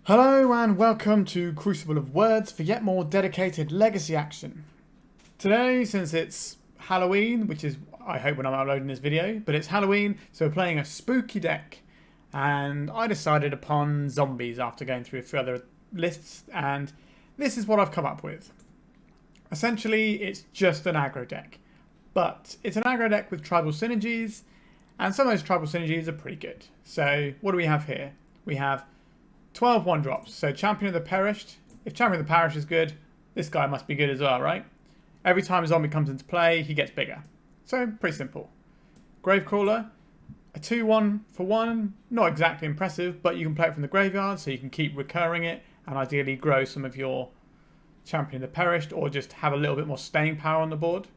Hello and welcome to Crucible of Words for yet more dedicated legacy action. Today, since it's Halloween, which is, I hope when I'm uploading this video, but it's Halloween, so we're playing a spooky deck. And I decided upon zombies after going through a few other lists, and this is what I've come up with. Essentially, it's just an aggro deck. But it's an aggro deck with tribal synergies, and some of those tribal synergies are pretty good. So what do we have here? We have 12 1-drops. So Champion of the Perished. If Champion of the Parish is good, this guy must be good as well, right? Every time a zombie comes into play, he gets bigger. So pretty simple. Gravecrawler, a 2-1 for 1. Not exactly impressive, but you can play it from the graveyard, so you can keep recurring it and ideally grow some of your Champion of the Perished, or just have a little bit more staying power on the board.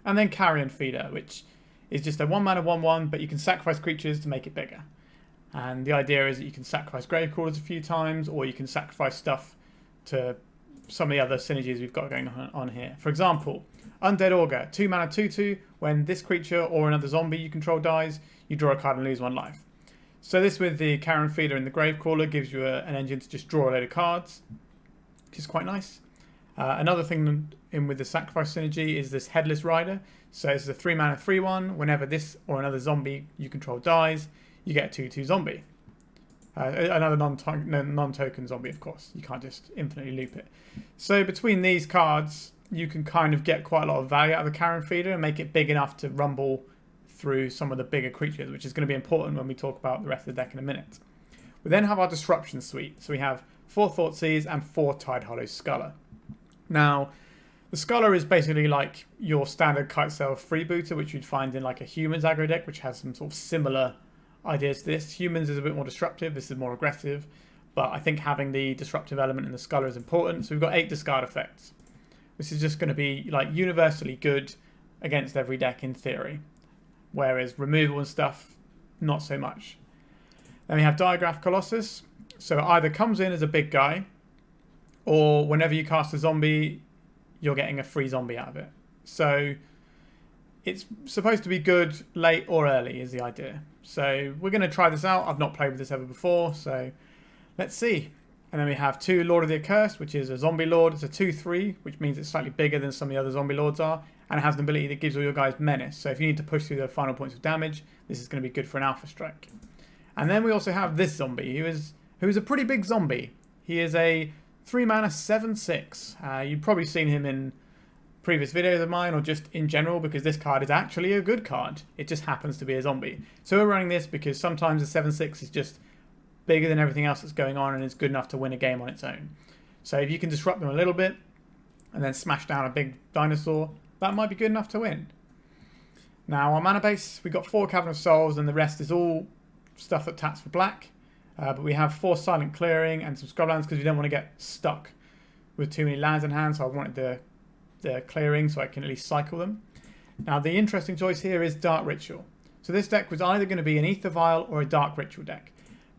And then Carrion Feeder, which is just a 1-mana 1-1, but you can sacrifice creatures to make it bigger. And the idea is that you can sacrifice Gravecrawlers a few times, or you can sacrifice stuff to some of the other synergies we've got going on here. For example, Undead Augur, 2-mana 2-2. When this creature or another zombie you control dies, you draw a card and lose 1 life. So this with the Carrion Feeder and the Gravecrawler gives you an engine to just draw a load of cards, which is quite nice. Another thing in with the sacrifice synergy is this Headless Rider. So it's a 3-mana 3-1. Whenever this or another zombie you control dies, you get a 2-2 zombie. Another non-token zombie, of course. You can't just infinitely loop it. So between these cards, you can kind of get quite a lot of value out of the Carrion Feeder and make it big enough to rumble through some of the bigger creatures, which is going to be important when we talk about the rest of the deck in a minute. We then have our Disruption suite. So we have 4 Thoughtseize and 4 Tidehollow Sculler. Now, the Sculler is basically like your standard Kitesail freebooter, which you'd find in like a Humans aggro deck, which has some sort of similar ideas to this. Humans is a bit more disruptive, this is more aggressive, but I think having the disruptive element in the Sculler is important. So we've got 8 discard effects. This is just going to be like universally good against every deck in theory, whereas removal and stuff, not so much. Then we have Diagraph Colossus. So it either comes in as a big guy, or whenever you cast a zombie, you're getting a free zombie out of it. So it's supposed to be good late or early is the idea. So we're going to try this out. I've not played with this ever before, so let's see. And then we have 2 Lord of the Accursed, which is a zombie lord. It's a 2-3, which means it's slightly bigger than some of the other zombie lords are, and it has an ability that gives all your guys menace. So if you need to push through the final points of damage, this is going to be good for an alpha strike. And then we also have this zombie, who is a pretty big zombie. He is a 3-mana 7-6. You've probably seen him in previous videos of mine, or just in general, because this card is actually a good card. It just happens to be a zombie. So we're running this because sometimes a 7-6 is just bigger than everything else that's going on and is good enough to win a game on its own. So if you can disrupt them a little bit and then smash down a big dinosaur, that might be good enough to win. Now our mana base, we've got 4 Cavern of Souls, and the rest is all stuff that taps for black. But we have 4 Silent Clearing and some Scrublands because we don't want to get stuck with too many lands in hand, so I wanted the clearing so I can at least cycle them. Now the interesting choice here is Dark Ritual. So this deck was either going to be an Ether Vial or a Dark Ritual deck.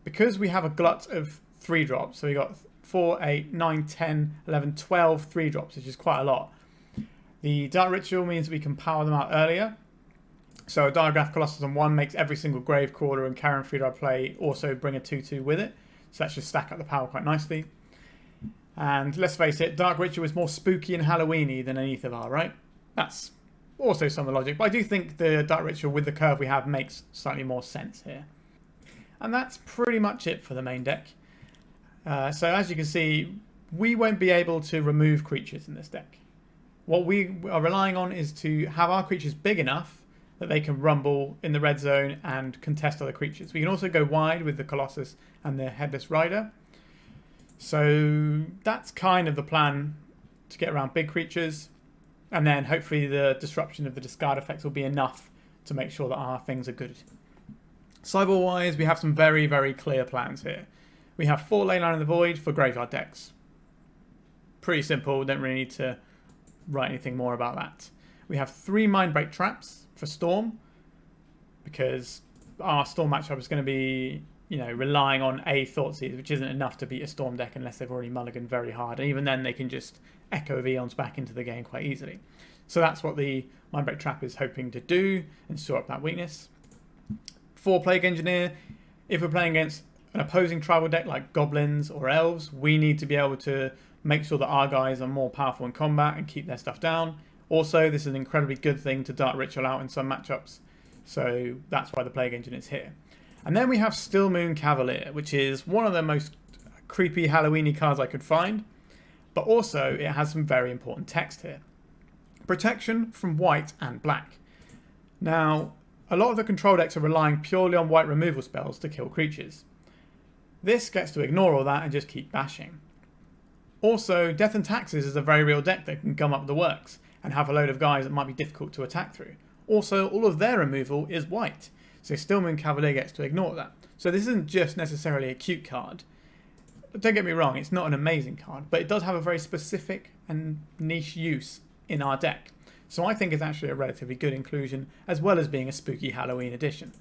Because we have a glut of 3-drops, so we got 4, 8, 9, 10, 11, 12 3-drops, which is quite a lot. The Dark Ritual means we can power them out earlier. So a Diagraph Colossus on 1 makes every single Gravecrawler and Carrion Feeder I play also bring a 2-2 with it. So that should stack up the power quite nicely. And let's face it, Dark Ritual is more spooky and Halloweeny than an Ether Vial, right? That's also some of the logic. But I do think the Dark Ritual with the curve we have makes slightly more sense here. And that's pretty much it for the main deck. So as you can see, we won't be able to remove creatures in this deck. What we are relying on is to have our creatures big enough that they can rumble in the red zone and contest other creatures. We can also go wide with the Colossus and the Headless Rider. So that's kind of the plan to get around big creatures. And then hopefully the disruption of the discard effects will be enough to make sure that our things are good. Sideboard-wise, we have some very, very clear plans here. We have 4 Leyline of the Void for graveyard decks. Pretty simple, don't really need to write anything more about that. We have 3 Mindbreak Traps for Storm, because our Storm matchup is going to be, relying on a Thoughtseize, which isn't enough to beat a Storm deck unless they've already mulliganed very hard. And even then, they can just echo Eons back into the game quite easily. So that's what the Mindbreak Trap is hoping to do and shore up that weakness. 4 Plague Engineer. If we're playing against an opposing tribal deck like goblins or elves, we need to be able to make sure that our guys are more powerful in combat and keep their stuff down. Also, this is an incredibly good thing to Dark Ritual out in some matchups, so that's why the Plague Engine is here. And then we have Still Moon Cavalier, which is one of the most creepy Halloweeny cards I could find, but also it has some very important text here. Protection from white and black. Now, a lot of the control decks are relying purely on white removal spells to kill creatures. This gets to ignore all that and just keep bashing. Also, Death and Taxes is a very real deck that can gum up the works and have a load of guys that might be difficult to attack through. Also, all of their removal is white, so Still Moon Cavalier gets to ignore that. So this isn't just necessarily a cute card. Don't get me wrong, it's not an amazing card, but it does have a very specific and niche use in our deck. So I think it's actually a relatively good inclusion, as well as being a spooky Halloween edition.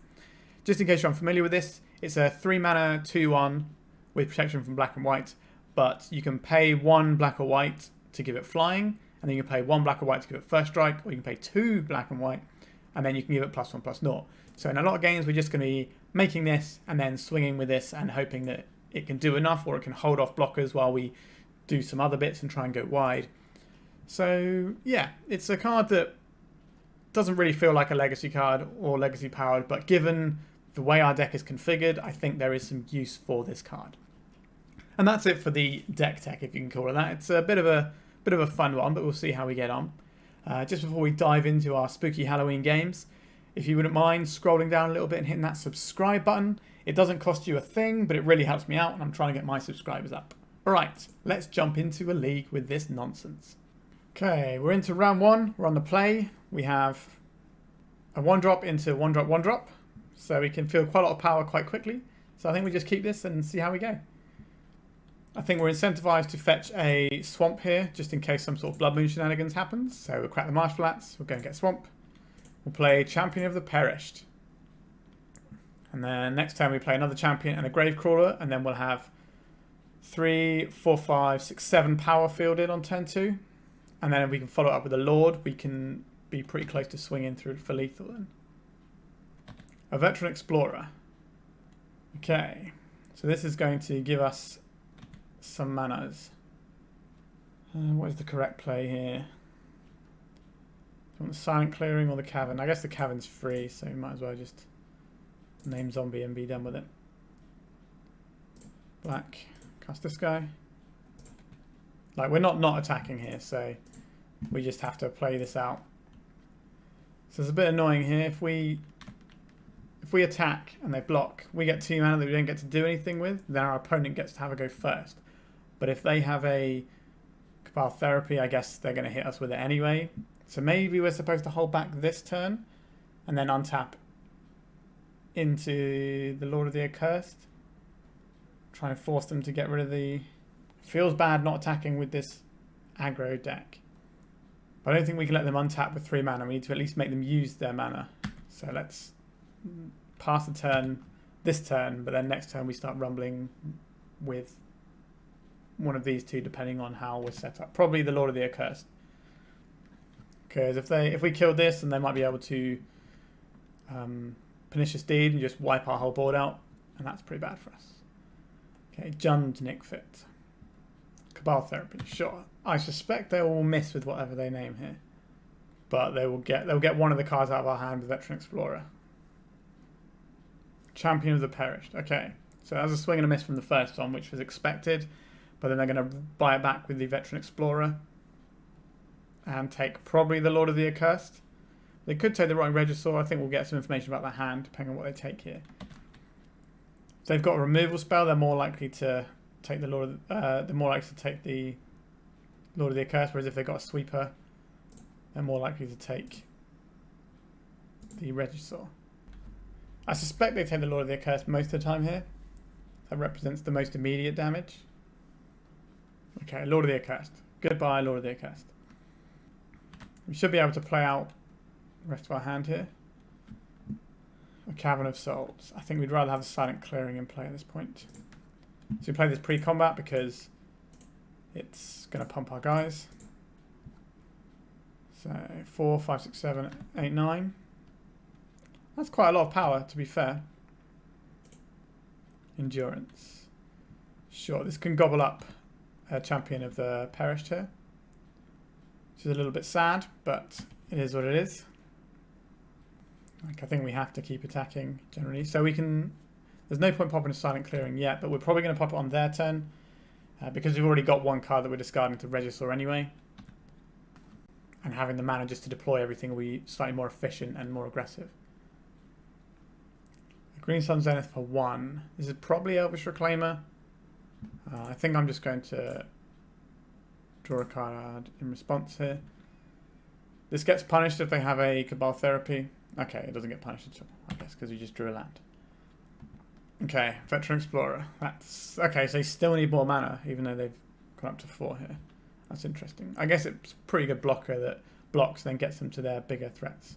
Just in case you're unfamiliar with this, it's a 3 mana 2/1 with protection from black and white, but you can pay 1 black or white to give it flying, and then you can pay 1 black or white to give it first strike, or you can pay 2 black and white, and then you can give it +1/+0. So in a lot of games, we're just going to be making this and then swinging with this and hoping that it can do enough, or it can hold off blockers while we do some other bits and try and go wide. So yeah, it's a card that doesn't really feel like a legacy card or legacy powered, but given the way our deck is configured, I think there is some use for this card. And that's it for the deck tech, if you can call it that. It's a bit of a fun one, but we'll see how we get on. Just before we dive into our spooky Halloween games, if you wouldn't mind scrolling down a little bit and hitting that subscribe button. It doesn't cost you a thing, but it really helps me out, and I'm trying to get my subscribers up. Alright, let's jump into a league with this nonsense. Okay, we're into round 1. We're on the play. We have a 1-drop into 1-drop, 1-drop. So we can feel quite a lot of power quite quickly. So I think we just keep this and see how we go. I think we're incentivized to fetch a swamp here, just in case some sort of Blood Moon shenanigans happens. So we'll crack the Marsh Flats. We'll go and get swamp. We'll play Champion of the Perished. And then next turn we play another Champion and a Gravecrawler. And then we'll have 3, 4, 5, 6, 7 power fielded on turn 2. And then if we can follow it up with a Lord, we can be pretty close to swinging through for lethal then. A Veteran Explorer. Okay, so this is going to give us some manas. What is the correct play here? Do you want the Silent Clearing or the Cavern? I guess the Cavern's free, so we might as well just name Zombie and be done with it. Black, cast this guy. Like, we're not attacking here, so we just have to play this out. So it's a bit annoying here. If we attack and they block, we get 2 mana that we don't get to do anything with, then our opponent gets to have a go first. But if they have a Cabal Therapy, I guess they're going to hit us with it anyway. So maybe we're supposed to hold back this turn and then untap into the Lord of the Accursed. Try and force them to get rid of the... Feels bad not attacking with this aggro deck. But I don't think we can let them untap with 3 mana. We need to at least make them use their mana. So let's pass the turn this turn, but then next turn we start rumbling with one of these two depending on how we're set up. Probably the Lord of the Accursed. Because if we kill this, then they might be able to Pernicious Deed and just wipe our whole board out, and that's pretty bad for us. Okay, Jund Nickfit. Cabal Therapy, sure. I suspect they will miss with whatever they name here. But they'll get one of the cards out of our hand with Veteran Explorer. Champion of the Perished. Okay, so that was a swing and a miss from the first one, which was expected. But then they're going to buy it back with the Veteran Explorer. And take probably the Lord of the Accursed. They could take the Rotting Regisaur. I think we'll get some information about the hand, depending on what they take here. If they've got a removal spell, they're more likely to take the Lord of the Accursed, whereas if they've got a sweeper, they're more likely to take the Regisaur. I suspect they take the Lord of the Accursed most of the time here. That represents the most immediate damage. Okay, Lord of the Accursed. Goodbye, Lord of the Accursed. We should be able to play out the rest of our hand here. A Cavern of Souls. I think we'd rather have a Silent Clearing in play at this point. So we play this pre-combat because it's going to pump our guys. So 4, 5, 6, 7, 8, 9. That's quite a lot of power, to be fair. Endurance. Sure, this can gobble up a champion of the Perished here. Which is a little bit sad, but it is what it is. Like, I think we have to keep attacking generally. So we can... There's no point popping a silent clearing yet, but we're probably going to pop it on their turn. Because we've already got one card that we're discarding to Regisaur anyway. And having the mana just to deploy everything will be slightly more efficient and more aggressive. Green Sun Zenith for 1. This is probably Elvish Reclaimer. I think I'm just going to draw a card in response here. This gets punished if they have a Cabal Therapy. Okay, it doesn't get punished at all, I guess, because we just drew a land. Okay, Veteran Explorer. That's okay, so you still need more mana, even though they've gone up to 4 here. That's interesting. I guess it's a pretty good blocker that blocks, then gets them to their bigger threats.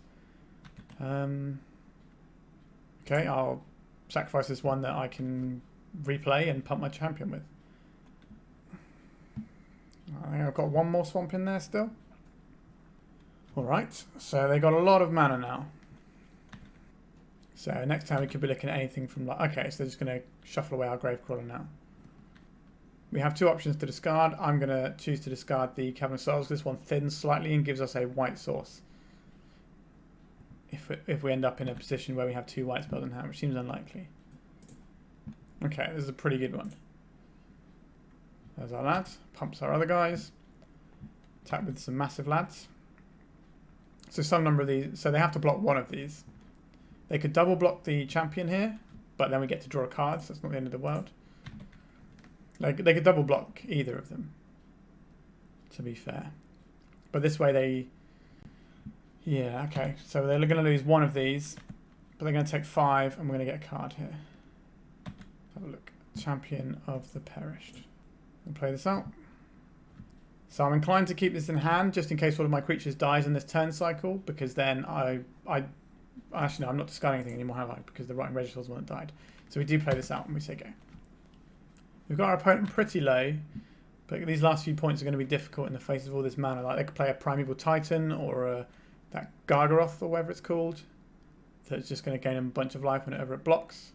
Okay, I'll sacrifice this one that I can replay and pump my champion with. I think I've got one more swamp in there still. Alright, so they got a lot of mana now. So next time we could be looking at anything from like... Okay, so they're just going to shuffle away our Gravecrawler now. We have 2 options to discard. I'm going to choose to discard the Cavern of Souls. This one thins slightly and gives us a white source. If we end up in a position where we have 2 white spells in hand, which seems unlikely. Okay, this is a pretty good one. There's our lads. Pumps our other guys. Attack with some massive lads. So some number of these... So they have to block one of these. They could double block the champion here, but then we get to draw a card, so that's not the end of the world. Like, they could double block either of them, to be fair. But this way they... Yeah, okay. So they're going to lose one of these, but they're going to take 5, and we're going to get a card here. Have a look. Champion of the Perished. I'll play this out. So I'm inclined to keep this in hand, just in case one of my creatures dies in this turn cycle, because then actually, no, I'm not discarding anything anymore, have I? Because the Rotting Regisaur's one that died. So we do play this out and we say go. We've got our opponent pretty low, but these last few points are going to be difficult in the face of all this mana. Like, they could play a Primeval Titan or that Gargaroth or whatever it's called. So it's just going to gain them a bunch of life whenever it blocks.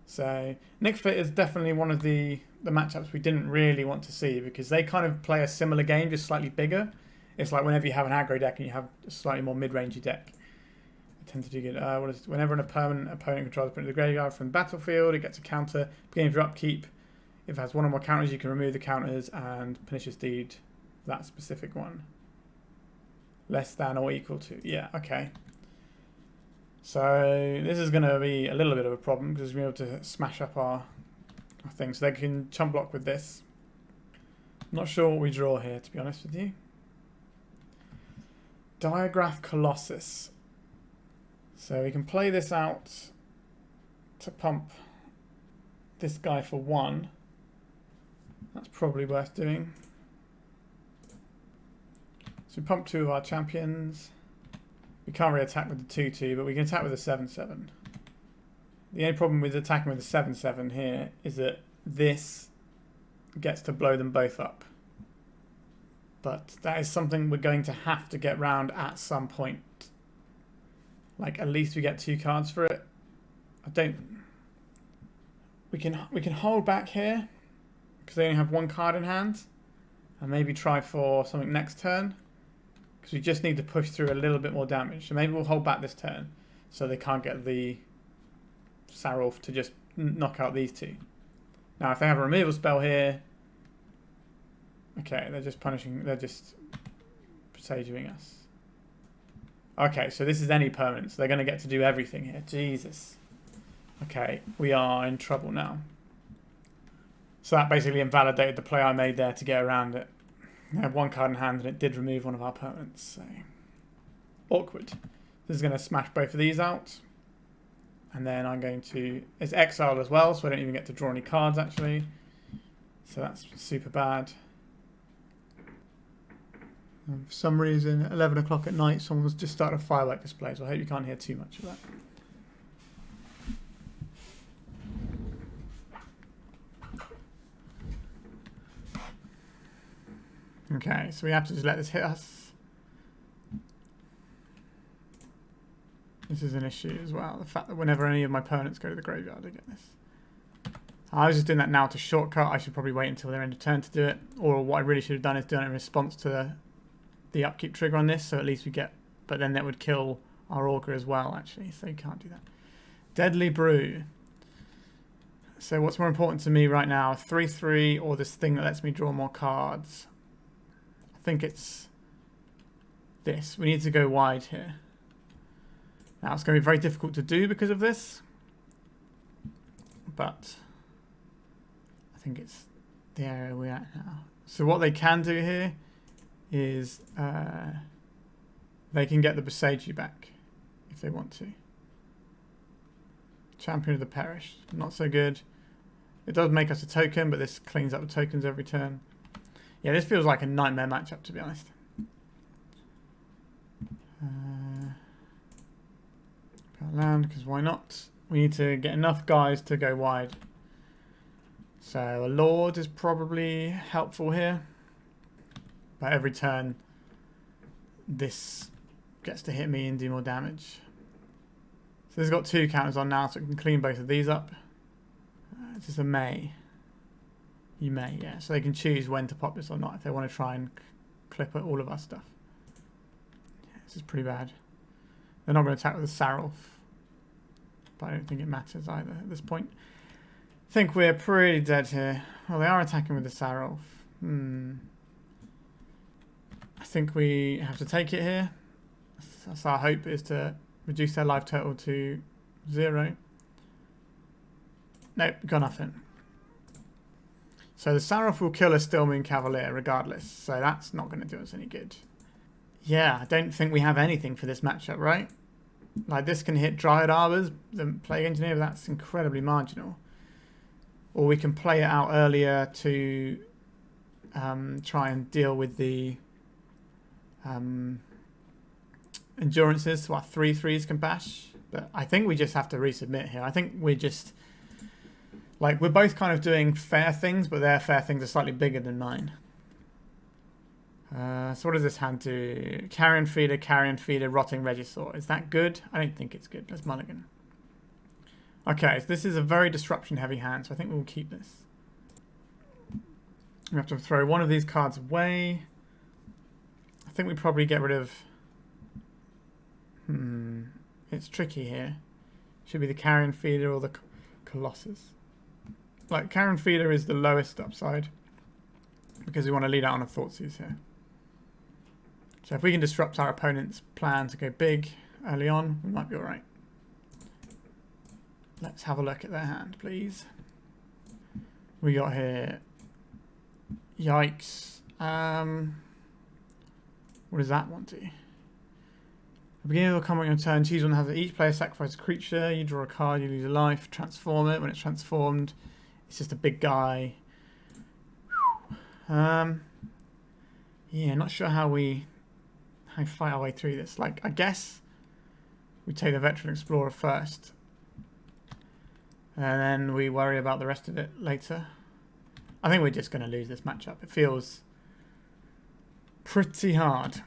So Nick Fit is definitely one of the matchups we didn't really want to see, because they kind of play a similar game, just slightly bigger. It's like whenever you have an aggro deck and you have a slightly more mid-rangey deck. I tend to do good. Whenever a permanent opponent controls the graveyard from the battlefield, it gets a counter. Beginning of your upkeep, if it has 1 or more counters, you can remove the counters and Pernicious Deed that specific one. Less than or equal to. Yeah, okay. So this is going to be a little bit of a problem, because we'll be able to smash up our thing. So they can chump block with this. Not sure what we draw here, to be honest with you. Diagraph Colossus. So we can play this out to pump this guy for 1. That's probably worth doing. So we pump 2 of our champions. We can't really attack with the 2-2, but we can attack with the 7-7. The only problem with attacking with the 7-7 here is that this gets to blow them both up. But that is something we're going to have to get round at some point. Like, at least we get 2 cards for it. We can hold back here, because they only have 1 card in hand, and maybe try for something next turn, because we just need to push through a little bit more damage. So maybe we'll hold back this turn, so they can't get the Sarulf to just knock out these 2. Now, if they have a removal spell here, okay, they're just presaging us. Okay, so this is any permanent, so they're going to get to do everything here. Jesus. Okay, we are in trouble now. So that basically invalidated the play I made there to get around it. I had 1 card in hand and it did remove one of our permanents, so... Awkward. This is going to smash both of these out. And then I'm going to... It's exiled as well, so I don't even get to draw any cards, actually. So that's super bad. And for some reason, 11 o'clock at night, someone was just started a firework display, so I hope you can't hear too much of that. Okay, so we have to just let this hit us. This is an issue as well. The fact that whenever any of my opponents go to the graveyard, I get this. I was just doing that now to shortcut. I should probably wait until their end of turn to do it. Or what I really should have done is done it in response to the upkeep trigger on this. So at least we get... But then that would kill our Augur as well, actually. So you can't do that. Deadly Brew. So what's more important to me right now? 3/3 or this thing that lets me draw more cards? I think it's this. We need to go wide here. Now it's going to be very difficult to do because of this. But I think it's the area we're at now. So what they can do here is they can get the Boseiju back if they want to. Champion of the Perished. Not so good. It does make us a token, but this cleans up the tokens every turn. Yeah, this feels like a nightmare matchup, to be honest. Land, because why not? We need to get enough guys to go wide. So a Lord is probably helpful here. But every turn, this gets to hit me and do more damage. So this has got 2 counters on now, so it can clean both of these up. Is this a May? You may, yeah. So they can choose when to pop this or not if they want to try and clip at all of our stuff. Yeah, this is pretty bad. They're not going to attack with a Sarulf. But I don't think it matters either at this point. I think we're pretty dead here. Well, they are attacking with the Sarulf. I think we have to take it here. That's our hope, is to reduce their life total to 0. Nope, got nothing. So the Sarulf will kill a Stillmoon Cavalier regardless, so that's not going to do us any good. Yeah, I don't think we have anything for this matchup, right? Like, this can hit Dryad Arbors, the Plague Engineer, but that's incredibly marginal. Or we can play it out earlier to try and deal with the endurances, so our 3/3s can bash. But I think we just have to resubmit here. I think we're just... Like, we're both kind of doing fair things, but their fair things are slightly bigger than mine. So what does this hand do? Carrion Feeder, Rotting Regisaur. Is that good? I don't think it's good. Let's mulligan. Okay, so this is a very disruption-heavy hand, so I think we'll keep this. We have to throw one of these cards away. I think we probably get rid of... It's tricky here. Should be the Carrion Feeder or the Colossus. Like, Carrion Feeder is the lowest upside because we want to lead out on a Thoughtseize here. So if we can disrupt our opponent's plan to go big early on, we might be alright. Let's have a look at their hand, please. We got here... Yikes. What does that one do? At the beginning of the combat on your turn, choose one that has each player sacrifice a creature, you draw a card, you lose a life, transform it. When it's transformed, it's just a big guy. Yeah, not sure how we fight our way through this. Like, I guess we take the Veteran Explorer first. And then we worry about the rest of it later. I think we're just going to lose this matchup. It feels pretty hard.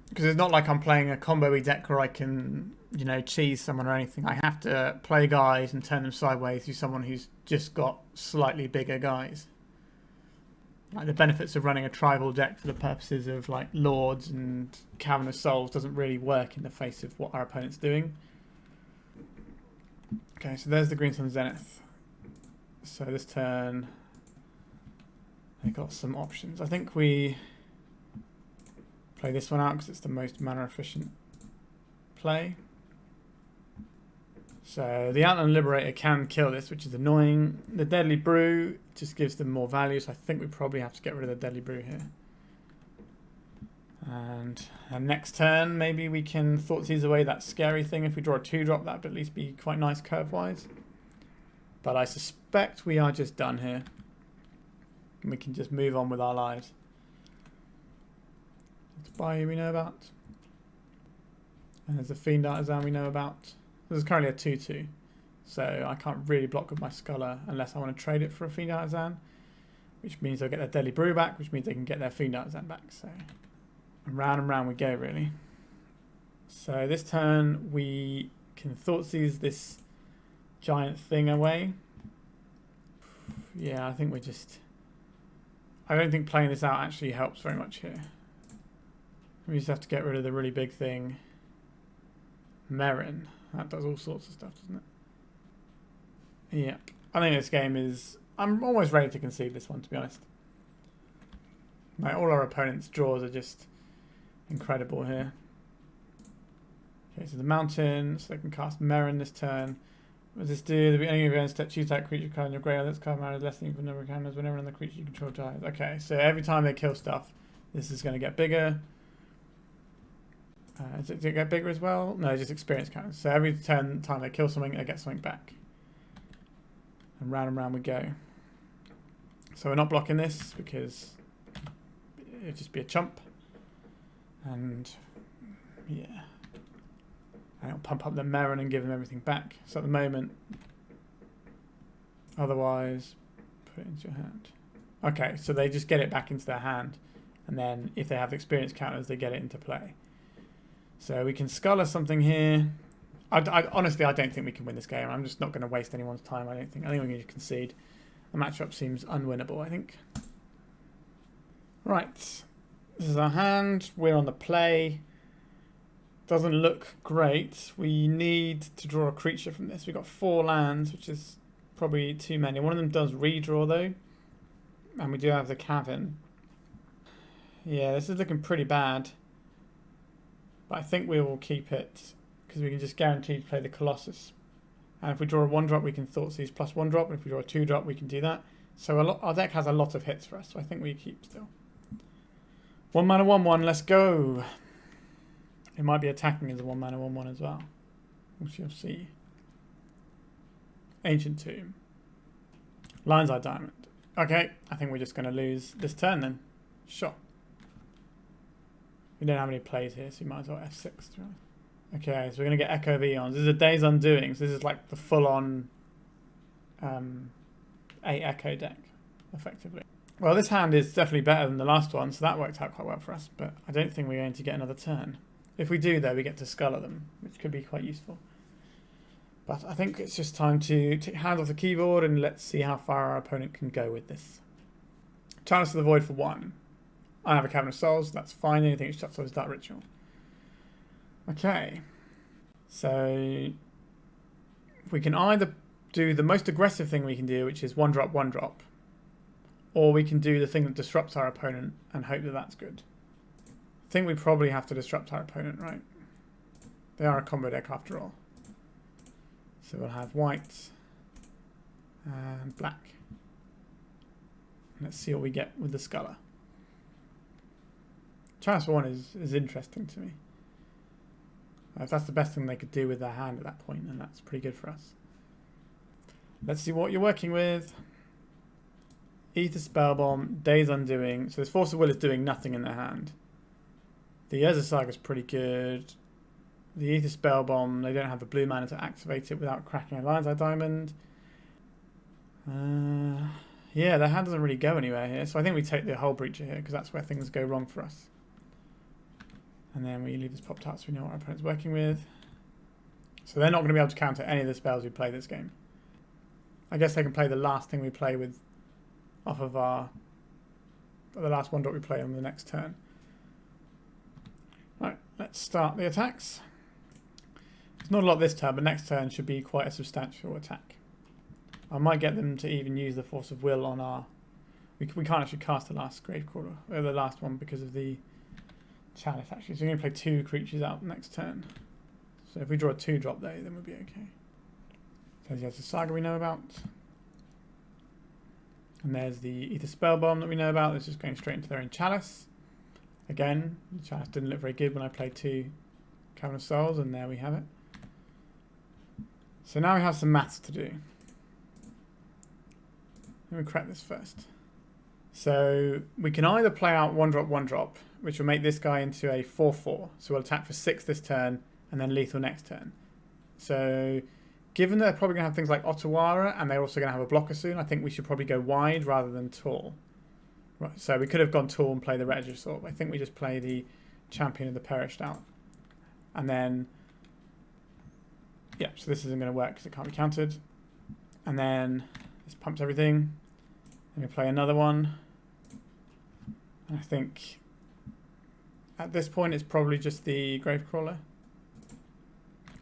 Because it's not like I'm playing a combo-y deck where I can, you know, cheese someone or anything. I have to play guys and turn them sideways to someone who's just got slightly bigger guys. Like, the benefits of running a tribal deck for the purposes of, like, Lords and Cavernous Souls doesn't really work in the face of what our opponent's doing. Okay, so there's the Green Sun Zenith. So this turn, they got some options. I think we play this one out because it's the most mana efficient play. So the Outland Liberator can kill this, which is annoying. The Deadly Brew just gives them more value, so I think we probably have to get rid of the Deadly Brew here. And next turn, maybe we can Thoughtseize away that scary thing. If we draw a 2-drop, that would at least be quite nice curve-wise. But I suspect we are just done here. And we can just move on with our lives. Bayou we know about. And there's a Fiend Artisan we know about. There's currently a 2/2. So I can't really block with my Sculler unless I want to trade it for a Fiend Artisan. Which means they'll get their Deadly Brew back, which means they can get their Fiend Artisan back. So and round we go, really. So this turn we can Thoughtseize this giant thing away. Yeah, I think we're just... I don't think playing this out actually helps very much here. We just have to get rid of the really big thing. Merrin. That does all sorts of stuff, doesn't it? Yeah. I think this game is... I'm almost ready to concede this one, to be honest. Like, all our opponents' draws are just incredible here. Okay, so the mountain, so they can cast Merrin this turn. What does this do? The beginning of your end step, choose that creature card in your graveyard. That's card mana is less than equal number of counters whenever another creature you control dies. Okay, so every time they kill stuff, this is going to get bigger. Does it get bigger as well? No, just experience counters. So every time they kill something, they get something back. And round we go. So we're not blocking this because it'd just be a chump. And yeah. And it'll pump up the Merrin and give them everything back. So at the moment, otherwise, put it into your hand. Okay, so they just get it back into their hand. And then if they have experience counters, they get it into play. So we can Sculler something here. Honestly, I don't think we can win this game. I'm just not going to waste anyone's time, I think we can just concede. The matchup seems unwinnable, I think. Right. This is our hand. We're on the play. Doesn't look great. We need to draw a creature from this. We've got 4 lands, which is probably too many. One of them does redraw, though. And we do have the Cavern. Yeah, this is looking pretty bad. But I think we will keep it because we can just guarantee to play the Colossus. And if we draw a 1-drop, we can Thoughtseize plus 1-drop. And if we draw a 2-drop, we can do that. So our deck has a lot of hits for us. So I think we keep still. 1 mana 1/1. Let's go. It might be attacking as a 1 mana 1/1 as well. We shall see. Ancient Tomb. Lion's Eye Diamond. Okay, I think we're just going to lose this turn then. Sure. We don't have any plays here, so we might as well F6. Okay, so we're going to get Echo of Eons. This is a Day's Undoing, so this is like the full-on 8 Echo deck, effectively. Well, this hand is definitely better than the last one, so that worked out quite well for us, but I don't think we're going to get another turn. If we do, though, we get to Sculler them, which could be quite useful. But I think it's just time to take hands off the keyboard and let's see how far our opponent can go with this. Chalice of the Void for 1. I have a Cavern of Souls, that's fine. Anything that shuts off is Dark Ritual. Okay. So we can either do the most aggressive thing we can do, which is 1-drop, 1-drop. Or we can do the thing that disrupts our opponent and hope that that's good. I think we probably have to disrupt our opponent, right? They are a combo deck after all. So we'll have white and black. Let's see what we get with the Sculler. Chalice 1 is interesting to me. If that's the best thing they could do with their hand at that point, then that's pretty good for us. Let's see what you're working with. Ether Spellbomb, Day's Undoing. So this Force of Will is doing nothing in their hand. The Urza Saga is pretty good. The Ether Spellbomb, they don't have the blue mana to activate it without cracking a Lion's Eye Diamond. Yeah, their hand doesn't really go anywhere here. So I think we take the Hull Breacher here because that's where things go wrong for us. And then we leave this popped out so we know what our opponent's working with. So they're not going to be able to counter any of the spells we play this game. I guess they can play the last thing we play with off of the last 1-drop we play on the next turn. Right, let's start the attacks. There's not a lot this turn, but next turn should be quite a substantial attack. I might get them to even use the Force of Will on our... We can't actually cast the last Gravecrawler, or the last one because of the Chalice actually. So we're going to play 2 creatures out next turn. So if we draw a 2-drop there, then we'll be okay. So there's the Saga we know about. And there's the Ether Spellbomb that we know about. That's just going straight into their own Chalice. Again, the Chalice didn't look very good when I played 2 Cavern of Souls, and there we have it. So now we have some maths to do. Let me crack this first. So we can either play out 1-drop, 1-drop, which will make this guy into a 4/4. So we'll attack for 6 this turn, and then lethal next turn. So given that they're probably going to have things like Otawara, and they're also going to have a blocker soon, I think we should probably go wide rather than tall. Right, so we could have gone tall and play the Regisaur, but I think we just play the Champion of the Perished out. And then, yeah, so this isn't going to work because it can't be countered. And then this pumps everything. Then we play another one. And I think at this point it's probably just the Gravecrawler.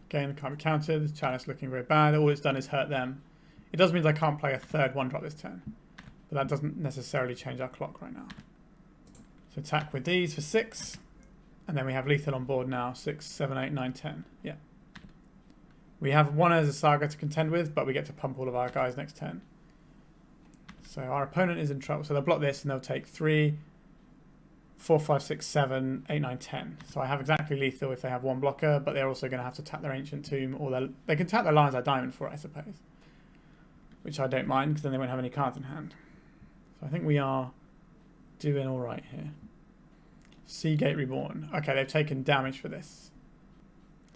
Again, it can't be countered. The chalice looking very bad. All it's done is hurt them. It does mean I can't play a third 1-drop this turn. But that doesn't necessarily change our clock right now. So attack with these for 6. And then we have lethal on board now. 6, 7, 8, 9, 10. Yeah. We have one as a Saga to contend with, but we get to pump all of our guys next turn. So our opponent is in trouble. So they'll block this and they'll take 3, 4, 5, 6, 7, 8, 9, 10. So I have exactly lethal if they have one blocker, but they're also going to have to tap their Ancient Tomb, or they can tap their Lion's Eye Diamond for it, I suppose. Which I don't mind, because then they won't have any cards in hand. So I think we are doing all right here. Seagate Reborn. Okay, they've taken damage for this.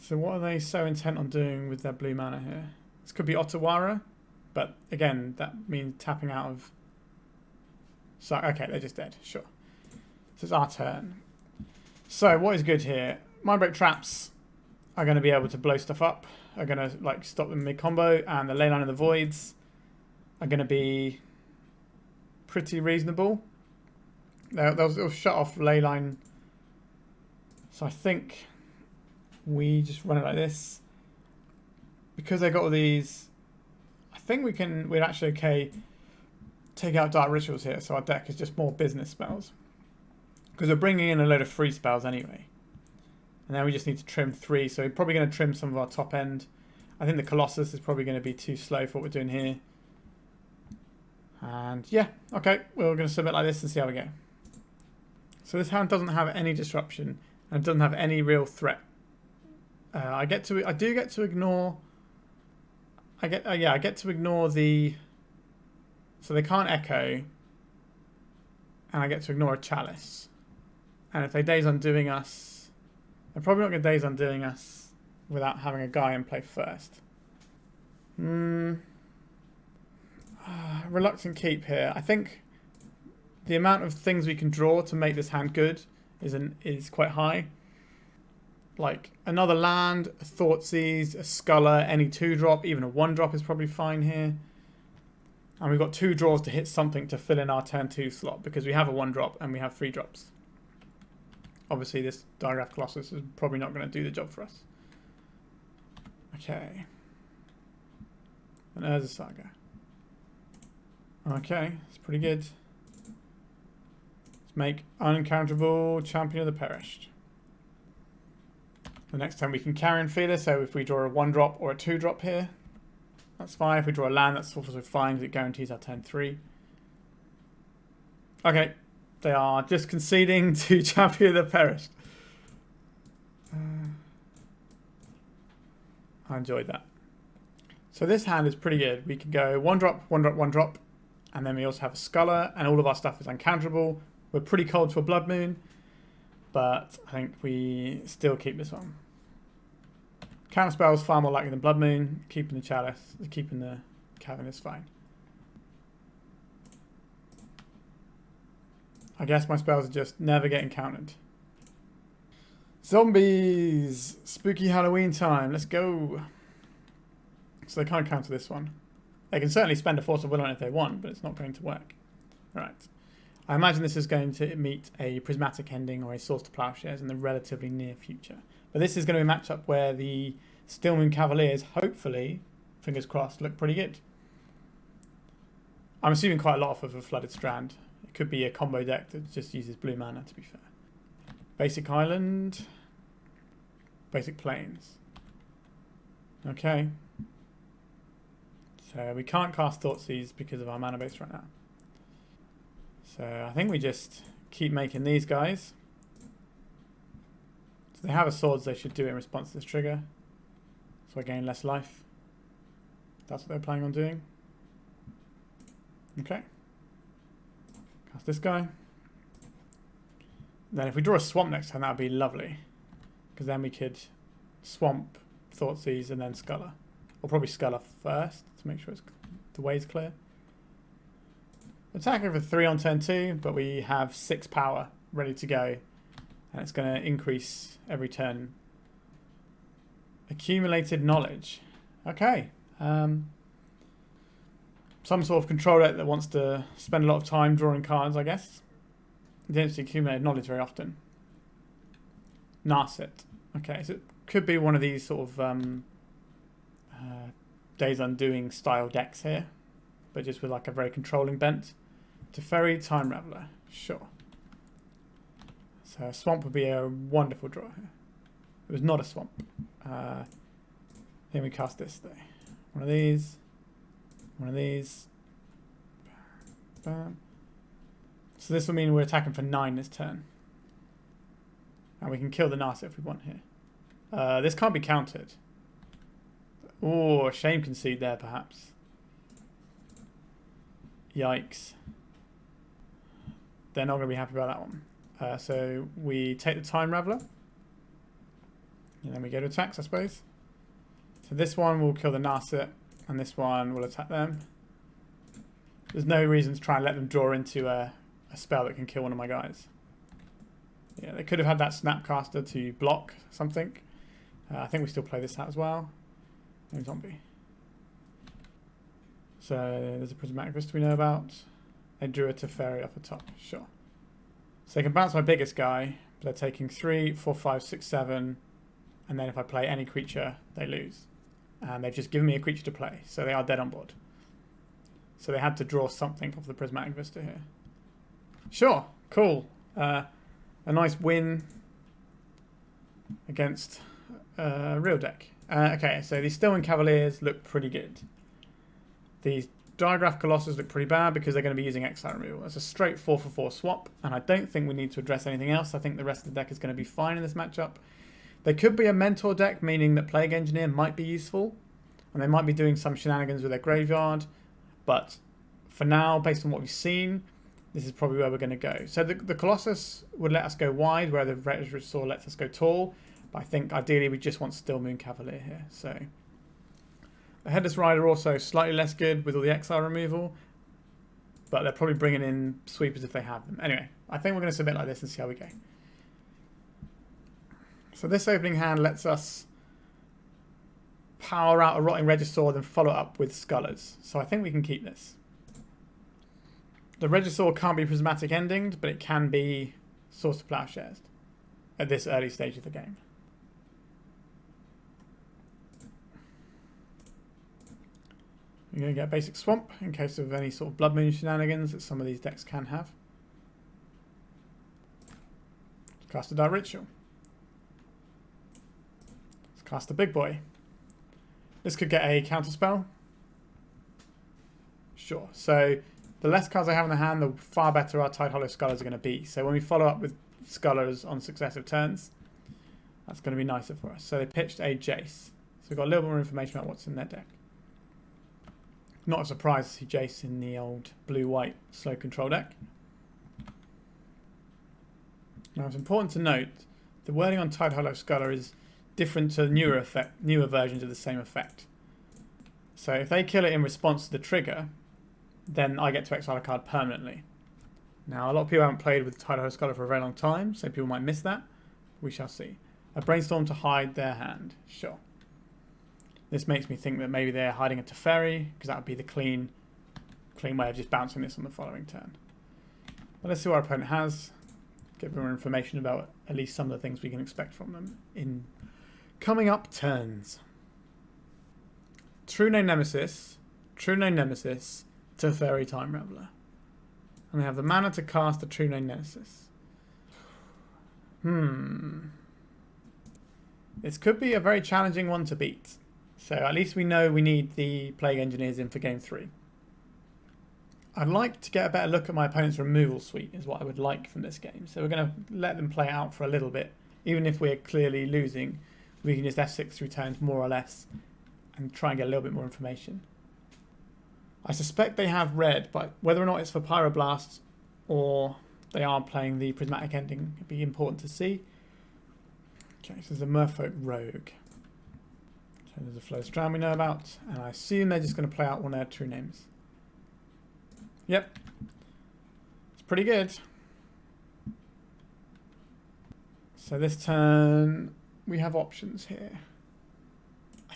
So what are they so intent on doing with their blue mana here? This could be Otawara, but again, that means tapping out of... So, okay, they're just dead, sure. So it's our turn. So what is good here? Mindbreak Traps are going to be able to blow stuff up, are going to like stop them mid-combo, and the Leyline of the Voids are going to be pretty reasonable. They'll shut off Leyline. So I think we just run it like this. Because they got all these, I think we're actually okay take out Dark Rituals here, so our deck is just more business spells. Because we're bringing in a load of free spells anyway. And then we just need to trim 3, so we're probably going to trim some of our top end. I think the Colossus is probably going to be too slow for what we're doing here. And yeah, okay, we're going to submit like this and see how we go. So this hand doesn't have any disruption and doesn't have any real threat. I get to ignore the, so they can't echo, and I get to ignore a chalice. And if they Days Undoing us, they're probably not going to Days Undoing us without having a guy in play first. Reluctant keep here. I think the amount of things we can draw to make this hand good is quite high. Like another land, a Thoughtseize, a Sculler, any 2-drop, even a 1-drop is probably fine here. And we've got 2 draws to hit something to fill in our turn 2 slot because we have a 1-drop and we have 3 drops. Obviously this Digraph Colossus is probably not going to do the job for us. Okay. And Urza Saga. Okay, it's pretty good. Let's make unencounterable Champion of the Perished. The next time we can Carrion Feeder, so if we draw a 1-drop or a 2-drop here, that's fine. If we draw a land, that's also fine because it guarantees our turn 3. Okay, they are just conceding to Champion of the Perished. I enjoyed that. So this hand is pretty good. We can go 1-drop, 1-drop, 1-drop, and then we also have a Sculler, and all of our stuff is uncounterable. We're pretty cold to a Blood Moon, but I think we still keep this one. Counter spells far more likely than Blood Moon. Keeping the Chalice, keeping the Cavern is fine. I guess my spells are just never getting countered. Zombies! Spooky Halloween time. Let's go. So they can't counter this one. They can certainly spend a Force of Will on it if they want, but it's not going to work. Right. I imagine this is going to meet a Prismatic Ending or a Source to Plowshares in the relatively near future. But this is going to be a matchup where the Steel Moon Cavaliers, hopefully, fingers crossed, look pretty good. I'm assuming quite a lot off of a Flooded Strand. It could be a combo deck that just uses blue mana, to be fair. Basic Island. Basic Plains. Okay. So we can't cast Thoughtseize because of our mana base right now. So I think we just keep making these guys. So they have a Swords, they should do it in response to this trigger. So I gain less life. That's what they're planning on doing. Okay. Cast this guy. Then if we draw a Swamp next time, that would be lovely. Because then we could Swamp, Thoughtseize, and then Sculler. Or probably Sculler first to make sure the way's clear. Attack over 3 on turn 2, but we have 6 power ready to go. And it's going to increase every turn Accumulated knowledge. Okay. Some sort of control deck that wants to spend a lot of time drawing cards, I guess. You don't see accumulated knowledge very often. Narset. Okay, so it could be one of these sort of Days Undoing style decks here, but just with like a very controlling bent. Teferi, Time Raveler. Sure. So a swamp would be a wonderful draw here. It was not a swamp. Here we cast this though. One of these. One of these. Bam. So this will mean we're attacking for 9 this turn. And we can kill the Narset if we want here. This can't be countered. Oh, shame concede there perhaps. Yikes. They're not going to be happy about that one. So we take the Time Raveler. And then we go to attacks, I suppose. So this one will kill the Narset, and this one will attack them. There's no reason to try and let them draw into a spell that can kill one of my guys. Yeah, they could have had that Snapcaster to block something. I think we still play this out as well. No zombie. So there's a Prismatic Vista we know about. They drew a Teferi off the top. Sure. So they can bounce my biggest guy, but they're taking 3, 4, 5, 6, 7. And then if I play any creature, they lose. And they've just given me a creature to play, so they are dead on board. So they had to draw something off the Prismatic Vista here. Sure, cool. A nice win against a real deck. Okay, so these Stillman Cavaliers look pretty good. These Diagraph Colossus look pretty bad because they're going to be using Exile Removal. It's a straight 4-for-4 swap, and I don't think we need to address anything else. I think the rest of the deck is going to be fine in this matchup. They could be a mentor deck, meaning that Plague Engineer might be useful, and they might be doing some shenanigans with their graveyard. But for now, based on what we've seen, this is probably where we're going to go. So the Colossus would let us go wide, where the Regisaur lets us go tall. But I think ideally we just want Still Moon Cavalier here. So the Headless Rider also slightly less good with all the exile removal, but they're probably bringing in sweepers if they have them. Anyway, I think we're going to submit like this and see how we go. So this opening hand lets us power out a Rotting Regisaur, then follow it up with Scullers. So I think we can keep this. The Regisaur can't be Prismatic Endinged, but it can be Source to Plowshares at this early stage of the game. You're going to get a basic Swamp in case of any sort of Blood Moon shenanigans that some of these decks can have. Cast a Dark Ritual. Cast a big boy. This could get a counterspell. Sure. So the less cards I have in the hand, the far better our Tidehollow Scullers are going to be. So when we follow up with Scullers on successive turns, that's going to be nicer for us. So they pitched a Jace. So we've got a little bit more information about what's in their deck. Not a surprise to see Jace in the old blue-white slow control deck. Now it's important to note the wording on Tidehollow Sculler is different to newer versions of the same effect. So if they kill it in response to the trigger, then I get to exile a card permanently. Now a lot of people haven't played with Tidehollow Sculler for a very long time, so people might miss that. We shall see. A Brainstorm to hide their hand. Sure. This makes me think that maybe they're hiding a Teferi, because that would be the clean way of just bouncing this on the following turn. But let's see what our opponent has. Get more information about at least some of the things we can expect from them in coming up turns. True Name Nemesis, Teferi, Time Raveler. And we have the mana to cast the True Name Nemesis. This could be a very challenging one to beat. So at least we know we need the Plague Engineers in for game 3. I'd like to get a better look at my opponent's removal suite is what I would like from this game. So we're going to let them play it out for a little bit. Even if we're clearly losing, we can just F6 through turns more or less and try and get a little bit more information. I suspect they have red, but whether or not it's for Pyroblast or they are playing the Prismatic Ending, it'd be important to see. Okay, so there's a Merfolk Rogue. So there's a Flow Strand we know about, and I assume they're just going to play out one of their true names. Yep. It's pretty good. So this turn, we have options here.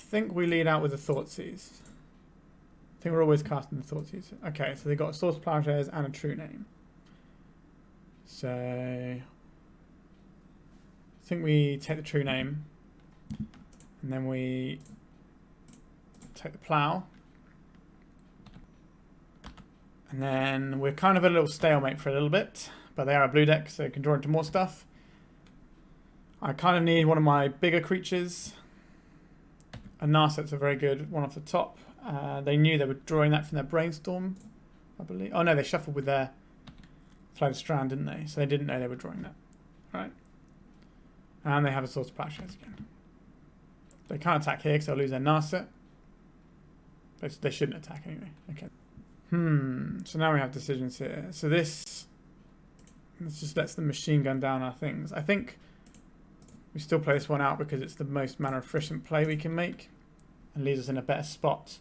think we lead out with the Thoughtseize. I think we're always casting the Thoughtseize. Okay, so they've got Swords to Plowshares and a True Name. So I think we take the True Name, and then we take the Plough. And then we're kind of a little stalemate for a little bit, but they are a blue deck, so you can draw into more stuff. I kind of need one of my bigger creatures. A Narset's a very good one off the top. They knew they were drawing that from their Brainstorm, I believe. Oh no, they shuffled with their Floated Strand, didn't they? So they didn't know they were drawing that. Right. And they have a Swords to Plowshares again. They can't attack here because they'll lose their Narset. They shouldn't attack anyway. Okay. So now we have decisions here. So this just lets them machine gun down our things. I think we still play this one out because it's the most mana efficient play we can make and leaves us in a better spot.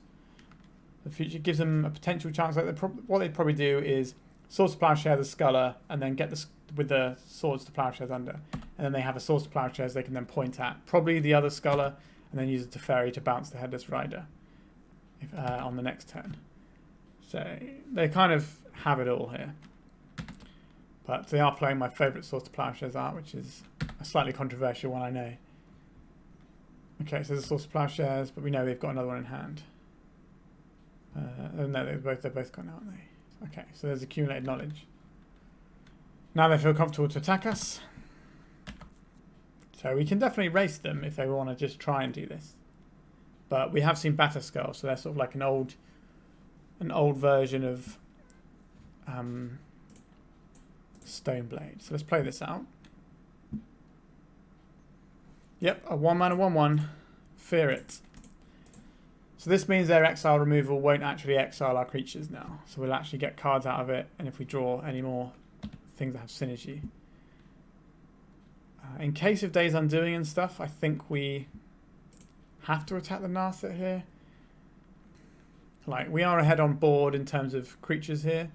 The future gives them a potential chance. Like what they'd probably do is Swords to Plowshare the Sculler and then get with the Swords to Plowshares under. And then they have a Swords to Plowshares they can then point at. Probably the other Sculler and then use the Teferi to bounce the Headless Rider on the next turn. So they kind of have it all here. But they are playing my favourite Swords to Plowshares art, which is a slightly controversial one, I know. Okay, so there's a Swords to Plowshares, but we know they've got another one in hand. No, they're both gone, aren't they? Okay, so there's accumulated knowledge. Now they feel comfortable to attack us. So we can definitely race them if they want to just try and do this. But we have seen Batterskull, so they're sort of like an old version of Stoneblade. So let's play this out. Yep, a 1-mana 1/1. Fear it. So this means their exile removal won't actually exile our creatures now. So we'll actually get cards out of it, and if we draw any more things that have synergy. In case of Days Undoing and stuff, I think we have to attack the Narset here. Like, we are ahead on board in terms of creatures here.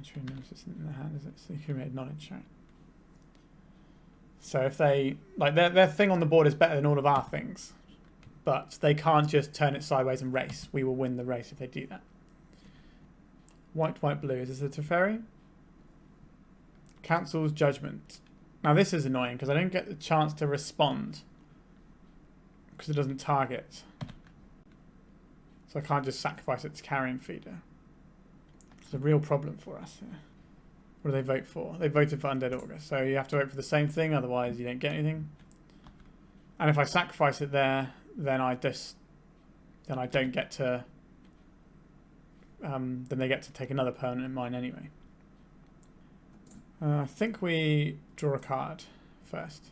True Nemesis in the hand, is it? So accumulated knowledge, right? So if they, like, their thing on the board is better than all of our things. But they can't just turn it sideways and race. We will win the race if they do that. White, white, blue. Is this a Teferi? Council's Judgment. Now this is annoying because I don't get the chance to respond. Because it doesn't target. So I can't just sacrifice its Carrion Feeder. It's a real problem for us here. What do they vote for? They voted for Undead Augur. So you have to vote for the same thing, otherwise you don't get anything. And if I sacrifice it there, then I don't get to then they get to take another permanent in mine anyway. I think we draw a card first.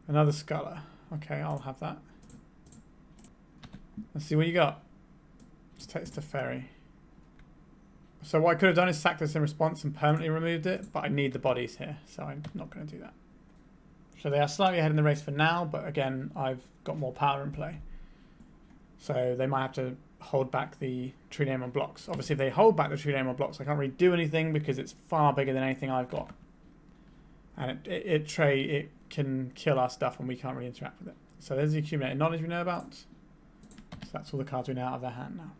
Another Sculler. Okay, I'll have that. Let's see what you got. Let's take this to Teferi. So what I could have done is sacked this in response and permanently removed it, but I need the bodies here, so I'm not going to do that. So they are slightly ahead in the race for now, but again, I've got more power in play. So they might have to hold back the True Name on blocks. Obviously, if they hold back the True Name on blocks, I can't really do anything because it's far bigger than anything I've got. And it can kill our stuff and we can't really interact with it. So there's the accumulated knowledge we know about. So that's all the cards we know out of their hand now.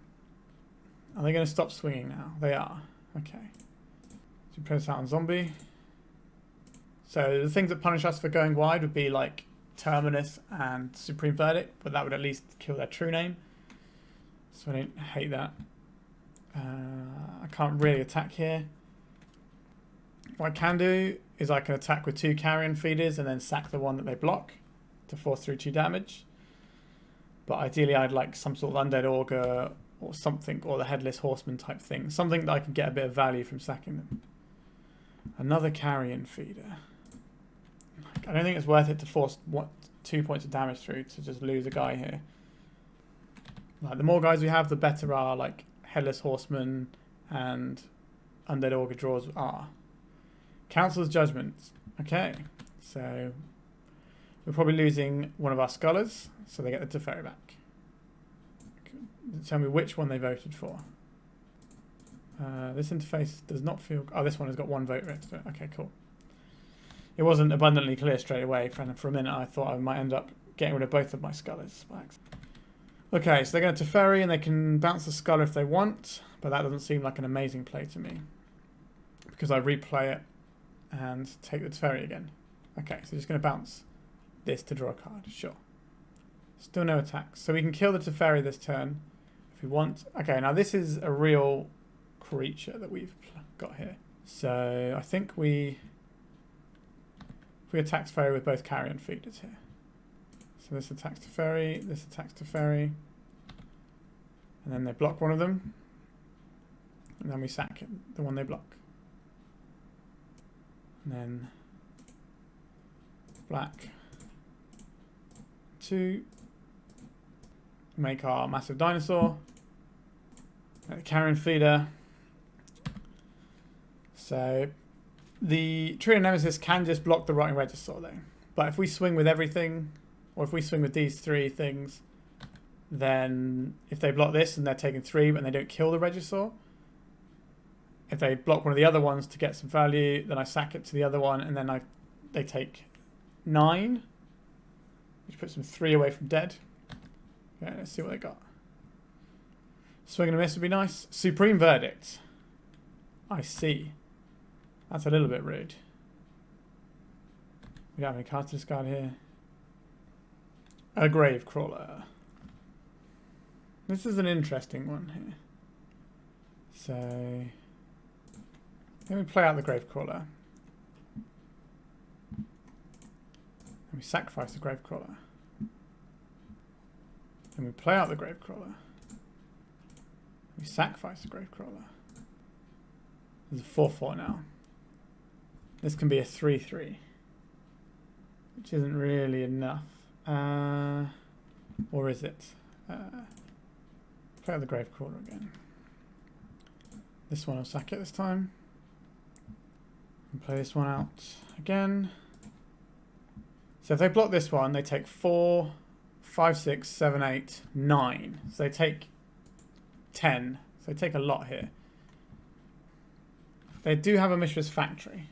Are they going to stop swinging now? They are. Okay. So we play this out on Zombie. So the things that punish us for going wide would be like Terminus and Supreme Verdict, but that would at least kill their True Name. So I don't hate that. I can't really attack here. What I can do is I can attack with 2 Carrion Feeders and then sack the one that they block to force through 2 damage. But ideally I'd like some sort of Undead Augur or something, or the Headless Horseman type thing. Something that I can get a bit of value from sacking them. Another Carrion Feeder. I don't think it's worth it to force 2 points of damage through to just lose a guy here. Like, the more guys we have, the better our like Headless Horseman and Undead Augur draws are. Council's Judgment. Okay, so we're probably losing one of our Scholars, so they get the Teferi back. Tell me which one they voted for. This interface does not feel... Oh, this one has got 1 vote next to it. Okay, cool. It wasn't abundantly clear straight away. For a minute, I thought I might end up getting rid of both of my Scullers. Okay, so they're going to Teferi and they can bounce the Sculler if they want, but that doesn't seem like an amazing play to me because I replay it and take the Teferi again. Okay, so just going to bounce this to draw a card. Sure. Still no attacks. So we can kill the Teferi this turn if we want. Okay, now this is a real creature that we've got here. So I think if we attack Teferi with both carrion feeders here. So this attacks Teferi, this attacks Teferi. And then they block one of them. And then we sack it, the one they block. And then black 2. Make our massive dinosaur. Make the carrion feeder. So the Trio Nemesis can just block the Rotting Regisaur though. But if we swing with everything, or if we swing with these 3 things, then if they block this and they're taking 3 but they don't kill the Regisaur, if they block one of the other ones to get some value, then I sack it to the other one and then they take 9, which puts them 3 away from dead. Okay, let's see what they got. Swing and a miss would be nice. Supreme Verdict. I see. That's a little bit rude. We don't have any cards to discard here. A Gravecrawler. This is an interesting one here. So let me play out the Gravecrawler. And we sacrifice the Gravecrawler. And we play out the Gravecrawler. We sacrifice the Gravecrawler. There's a 4/4 now. This can be a 3/3, which isn't really enough. Or is it? Play out the Gravecrawler again. This one I'll sack it this time. And play this one out again. So if they block this one, they take 4, 5, 6, 7, 8, 9. So they take 10. So they take a lot here. They do have a Mishra's Factory.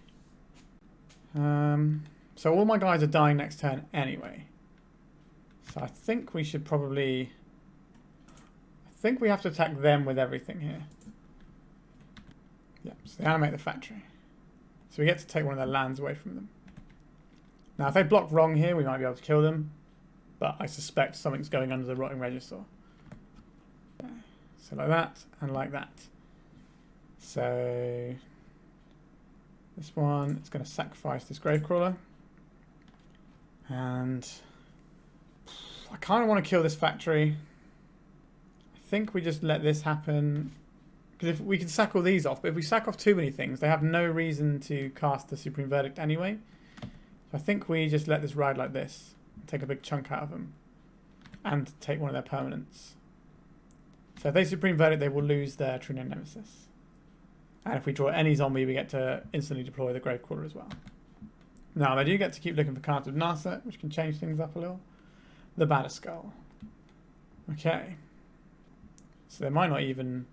So all my guys are dying next turn anyway. So I think we should probably... I think we have to attack them with everything here. Yeah, so they animate the factory. So we get to take one of their lands away from them. Now if they block wrong here, we might be able to kill them. But I suspect something's going under the Rotting Regisaur. Okay. So like that and like that. So this one is going to sacrifice this Gravecrawler. And I kind of want to kill this factory. I think we just let this happen. Because if we can sack all these off, but if we sack off too many things, they have no reason to cast the Supreme Verdict anyway. So I think we just let this ride like this. Take a big chunk out of them. And take one of their permanents. So if they Supreme Verdict, they will lose their Trio Nemesis. And if we draw any zombie, we get to instantly deploy the Gravecrawler as well. Now, they do get to keep looking for cards with Narset, which can change things up a little. The Batterskull. Okay. So they might not even...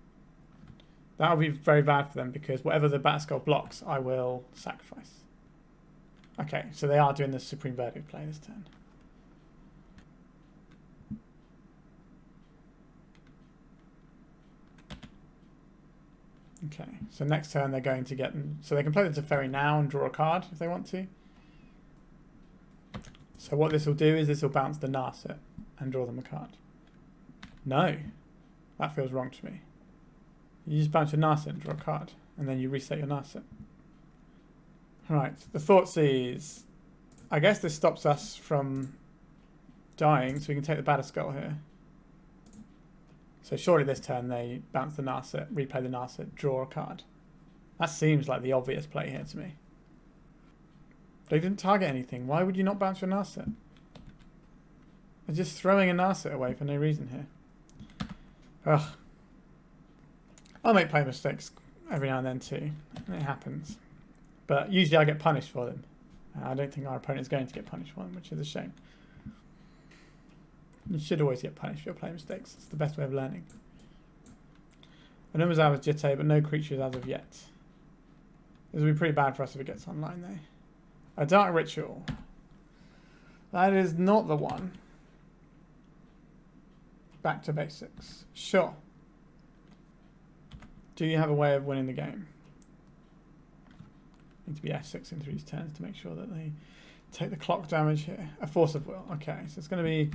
That would be very bad for them, because whatever the Batterskull blocks, I will sacrifice. Okay, so they are doing the Supreme Verdict play this turn. Okay, so next turn they're going to get them. So they can play the Teferi now and draw a card if they want to. So what this will do is this will bounce the Narset and draw them a card. No, that feels wrong to me. You just bounce your Narset and draw a card, and then you reset your Narset. Right, the Thoughtseize. I guess this stops us from dying, so we can take the Batterskull here. So surely this turn they bounce the Narset, replay the Narset, draw a card. That seems like the obvious play here to me. They didn't target anything. Why would you not bounce your Narset? They're just throwing a Narset away for no reason here. Ugh. I make play mistakes every now and then too. It happens. But usually I get punished for them. I don't think our opponent's going to get punished for them, which is a shame. You should always get punished for your play mistakes. It's the best way of learning. An Umazal was Jitte, but no creatures as of yet. This will be pretty bad for us if it gets online though. A Dark Ritual. That is not the one. Back to basics. Sure. Do you have a way of winning the game? Need to be F6 into these turns to make sure that they take the clock damage here. A force of will. Okay, so it's going to be...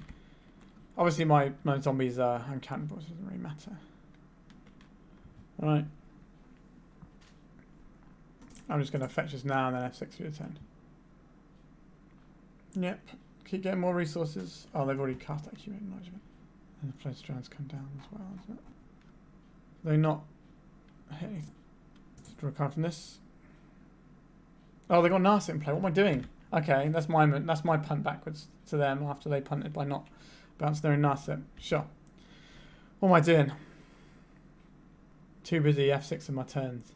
Obviously my zombies are uncountable, so it doesn't really matter. Alright. I'm just going to fetch this now and then F6 for your turn. Yep. Keep getting more resources. Oh, they've already cast accumulated enlargement. And the flow strands come down as well, isn't it? They're not... Hey. Let's draw a card from this. Oh, they got Narset in play. What am I doing? Okay, that's my punt backwards to them after they punted by not bouncing their own Narset. Sure. What am I doing? Too busy F6 in my turns.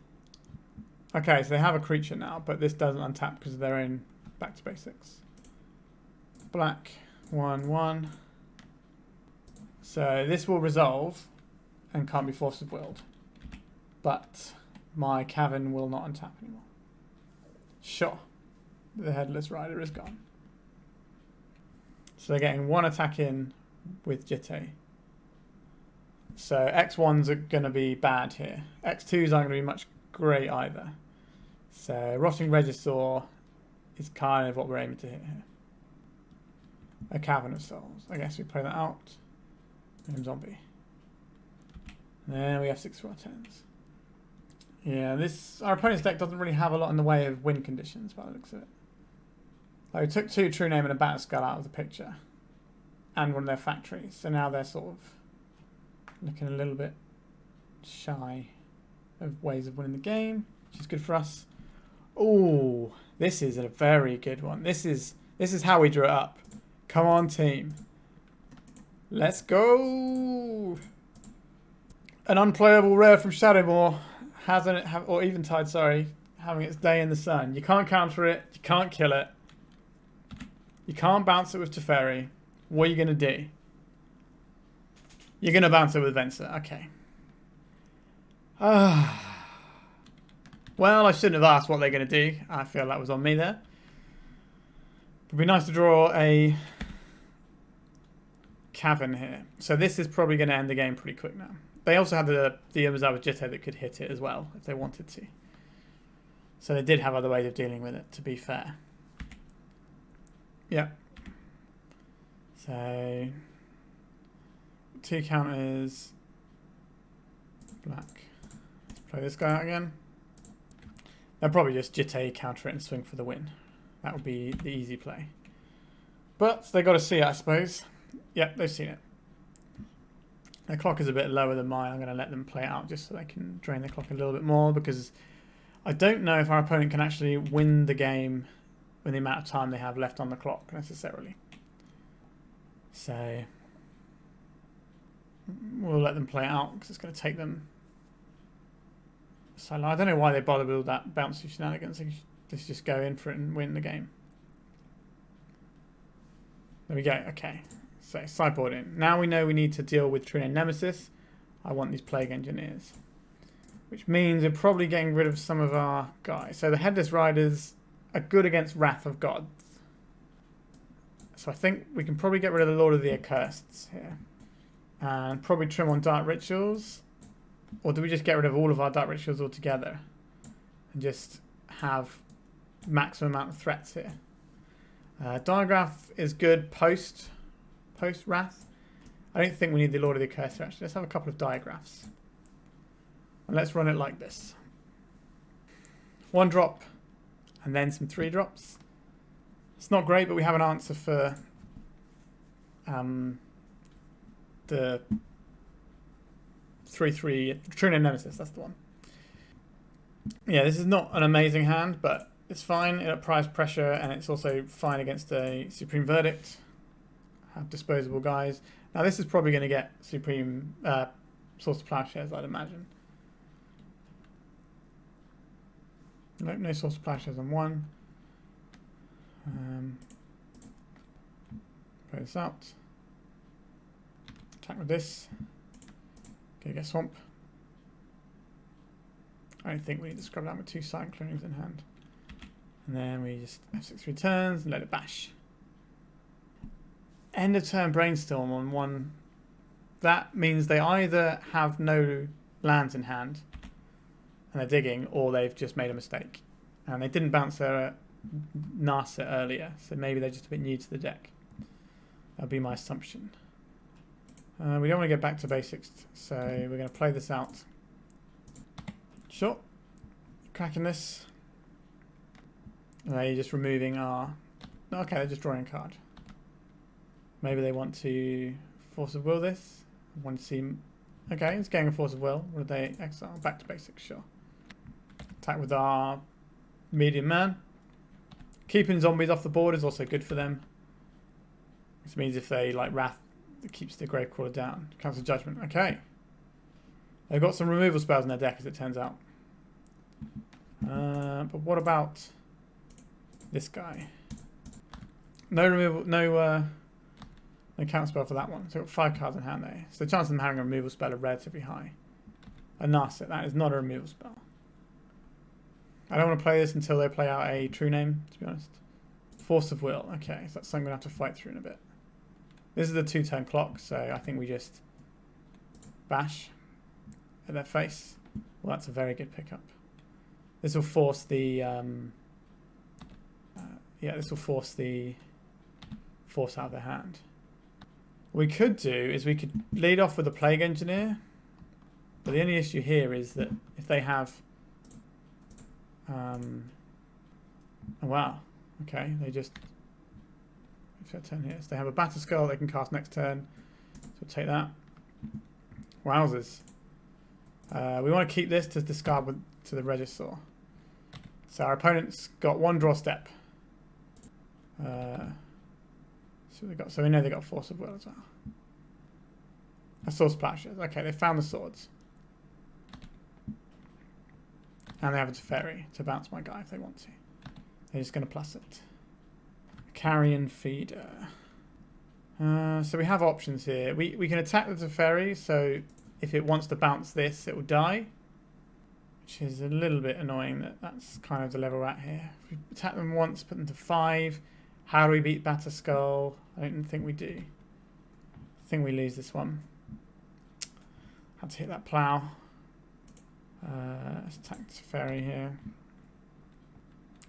Okay, so they have a creature now, but this doesn't untap because of their own back to basics. Black, 1/1. So this will resolve and can't be force of willed. But my cavern will not untap anymore. Sure. The headless rider is gone. So they're getting one attack in with Jitte. So X1s are going to be bad here. X2s aren't going to be much great either. So Rotting Regisaur is kind of what we're aiming to hit here. A Cavern of Souls. I guess we play that out. And zombie. And then we have 6 for our turns. Yeah, our opponent's deck doesn't really have a lot in the way of win conditions by the looks of it. Like, we took 2 True Name and a Battle Skull out of the picture. And one of their factories. So now they're sort of looking a little bit shy of ways of winning the game, which is good for us. Oh, this is a very good one. This is how we drew it up. Come on, team. Let's go. An unplayable rare from Shadowmoor or Eventide, sorry, having its day in the sun. You can't counter it. You can't kill it. You can't bounce it with Teferi. What are you going to do? You're going to bounce it with Venser. Okay. Well, I shouldn't have asked what they're going to do. I feel that was on me there. It'd be nice to draw a cavern here. So this is probably going to end the game pretty quick now. They also had the Yamazawa Jitte that could hit it as well if they wanted to. So they did have other ways of dealing with it, to be fair. Yeah. So 2 counters. Black. Let's play this guy out again. They'll probably just Jitte, counter it, and swing for the win. That would be the easy play. But they got to see it, I suppose. Yep, they've seen it. Their clock is a bit lower than mine. I'm going to let them play it out just so they can drain the clock a little bit more, because I don't know if our opponent can actually win the game with the amount of time they have left on the clock necessarily. So we'll let them play it out because it's going to take them so long. I don't know why they bother with all that bouncy shenanigans. They just go in for it and win the game. There we go. Okay. So sideboard in. Now we know we need to deal with True Name Nemesis. I want these Plague Engineers. Which means we're probably getting rid of some of our guys. So the Headless Riders are good against Wrath of Gods. So I think we can probably get rid of the Lord of the Accursed here. And probably trim on Dark Rituals. Or do we just get rid of all of our Dark Rituals altogether? And just have maximum amount of threats here. Diagraph is good post Wrath. I don't think we need the Lord of the Accursed actually. Let's have a couple of Diagraphs. And let's run it like this. 1 drop and then some 3 drops. It's not great, but we have an answer for the 3/3 True Name Nemesis. That's the one. Yeah, this is not an amazing hand, but it's fine. It applies pressure, and it's also fine against a Supreme Verdict. Have disposable guys. Now this is probably going to get Supreme Source of Plowshares, I'd imagine. Nope, no Source of Plowshares on 1. Play this out. Attack with this. Okay, get Swamp. I don't think we need to scrub down with 2 Cyclones in hand. And then we just F6 returns and let it bash. End of turn brainstorm on one. That means they either have no lands in hand and they're digging, or they've just made a mistake. And they didn't bounce their Narset earlier, so maybe they're just a bit new to the deck. That'll be my assumption. We don't want to get back to basics, so we're going to play this out. Sure. Cracking this. They're just removing our... Okay, they're just drawing a card. Maybe they want to Force of Will this. I want to see... Okay, it's getting a Force of Will. What did they exile? Back to basics, sure. Attack with our medium man. Keeping zombies off the board is also good for them. This means if they like Wrath, it keeps the Gravecrawler down. Council Judgment. Okay. They've got some removal spells in their deck, as it turns out. But what about this guy? No removal, no counter spell for that one. So we've got 5 cards in hand there. So the chance of them having a removal spell are relatively high. A Narset, that is not a removal spell. I don't want to play this until they play out a true name, to be honest. Force of Will. Okay, so that's something we're going to have to fight through in a bit. This is the 2-turn clock, so I think we just bash at their face. Well, that's a very good pickup. This will force the... this will force the force out of their hand. What we could do is we could lead off with a Plague Engineer. But the only issue here is that if they have... oh wow, okay, they just turn here. So they have a Battle Skull they can cast next turn. So we'll take that. Wowzers. We want to keep this to discard to the Regisaur. So our opponent's got 1 draw step. So we know they got Force of Will as well. A Sword Splashes. Okay, they found the swords. And they have a Teferi to bounce my guy if they want to. They're just going to plus it. Carrion Feeder. So we have options here. We can attack the Teferi, so if it wants to bounce this, it will die. Which is a little bit annoying that that's kind of the level we're at here. If we attack them once, put them to 5. How do we beat Batter Skull? I don't think we do. I think we lose this one. Had to hit that plow. Let's attack Teferi here.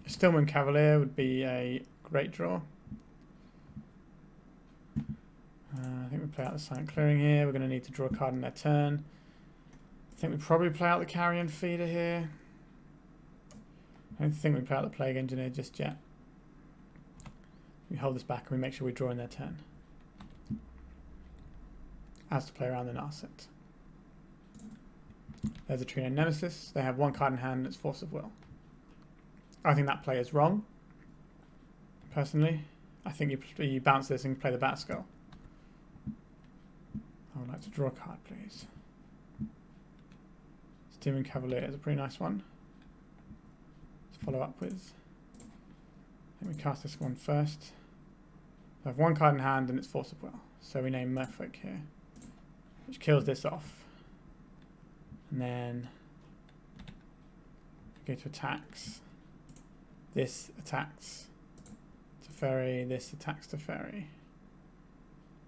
A Stillman Cavalier would be a great draw. I think we play out the Silent Clearing here. We're going to need to draw a card in their turn. I think we probably play out the Carrion Feeder here. I don't think we play out the Plague Engineer just yet. We hold this back and we make sure we draw in their turn. As to play around the Narset. There's a Trino Nemesis. They have 1 card in hand and it's Force of Will. I think that play is wrong. Personally. I think you bounce this and play the Bat Skull. I would like to draw a card, please. Steaming Cavalier is a pretty nice one to follow up with. Let me cast this one first. I have 1 card in hand and it's Force of Will. So we name Merfolk here, which kills this off. And then go to attacks. This attacks Teferi, this attacks Teferi.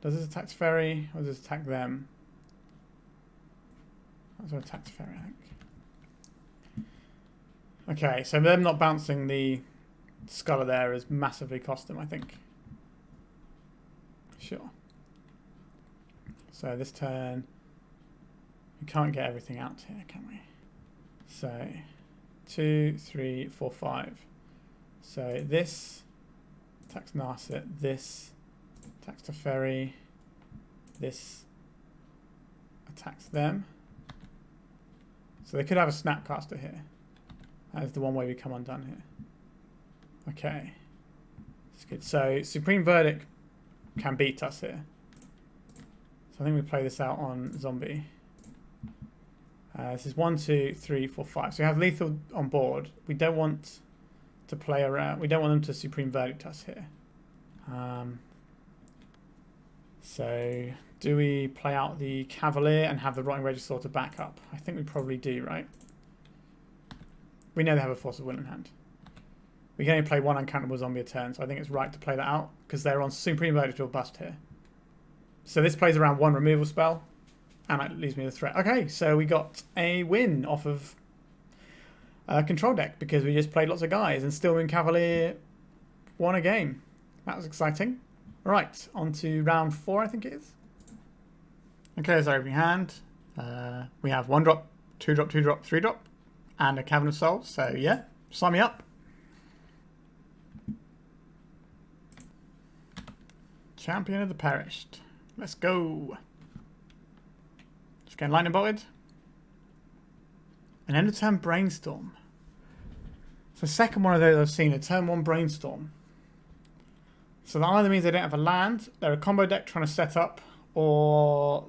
Does this attack Teferi or does this attack them? That's what attacks Teferi, I think. Okay, so them not bouncing the Scholar there has massively cost them, I think. Sure. So this turn, we can't get everything out here, can we? So 2, 3, 4, 5. So this attacks Narset, this attacks Teferi, this attacks them. So they could have a Snapcaster here. That is the one way we come undone here. Okay. That's good. So Supreme Verdict can beat us here. So I think we play this out on Zombie. This is 1, 2, 3, 4, 5. So we have lethal on board. We don't want to play around. We don't want them to Supreme Verdict us here. So do we play out the Cavalier and have the Rotting Regisaur to back up? I think we probably do, right? We know they have a Force of Will in hand. We can only play 1 uncountable zombie a turn, so I think it's right to play that out because they're on Supreme Verdict or bust here. So this plays around one removal spell, and it leaves me with a threat. Okay, so we got a win off of control deck because we just played lots of guys, and Stillman Cavalier won a game. That was exciting. Right, on to round 4, I think it is. Okay, there's our opening hand. We have 1 drop, 2 drop, 2 drop, 3 drop, and a Cavern of Souls. So yeah, sign me up. Champion of the Perished. Let's go. Just getting lightning bolted. An end of turn brainstorm. It's the second one of those I've seen, a turn 1 brainstorm. So that either means they don't have a land, they're a combo deck trying to set up, or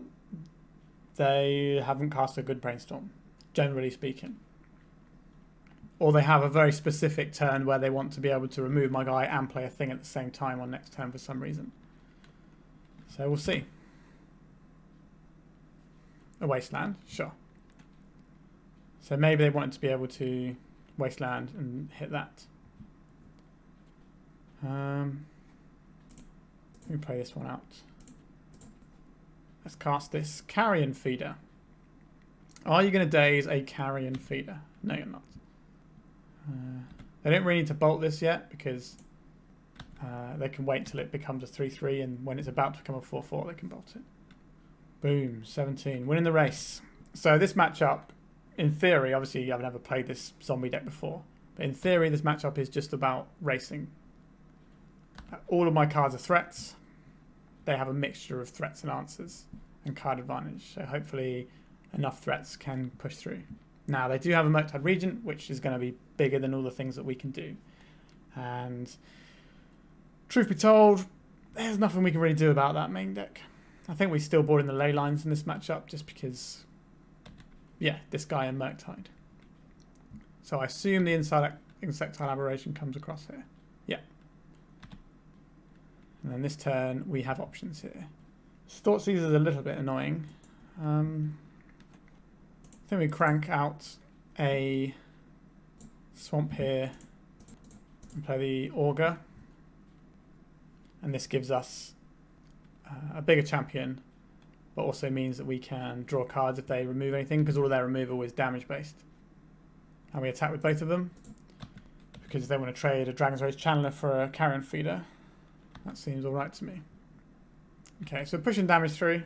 they haven't cast a good brainstorm, generally speaking. Or they have a very specific turn where they want to be able to remove my guy and play a thing at the same time on next turn for some reason. So we'll see. A wasteland, sure. So maybe they wanted to be able to wasteland and hit that. Let me play this one out. Let's cast this Carrion Feeder. Are you going to daze a Carrion Feeder? No, you're not. They don't really need to bolt this yet because they can wait till it becomes a 3-3, and when it's about to become a 4-4 they can bolt it. Boom, 17. Winning the race. So this matchup, in theory, obviously I've never played this zombie deck before, but in theory this matchup is just about racing. All of my cards are threats. They have a mixture of threats and answers and card advantage, so hopefully enough threats can push through. Now they do have a Murktide Regent, which is going to be bigger than all the things that we can do, and truth be told, there's nothing we can really do about that main deck. I think we still board in the ley lines in this matchup just because, yeah, this guy and Murktide. So I assume the Insectile Aberration comes across here. Yeah. And then this turn we have options here. Thought Seizure is a little bit annoying. I think we crank out a Swamp here and play the Augur. And this gives us a bigger champion, but also means that we can draw cards if they remove anything, because all of their removal is damage based. And we attack with both of them, because if they want to trade a Dragon's Rage Channeler for a Carrion Feeder, that seems alright to me. Okay, so pushing damage through.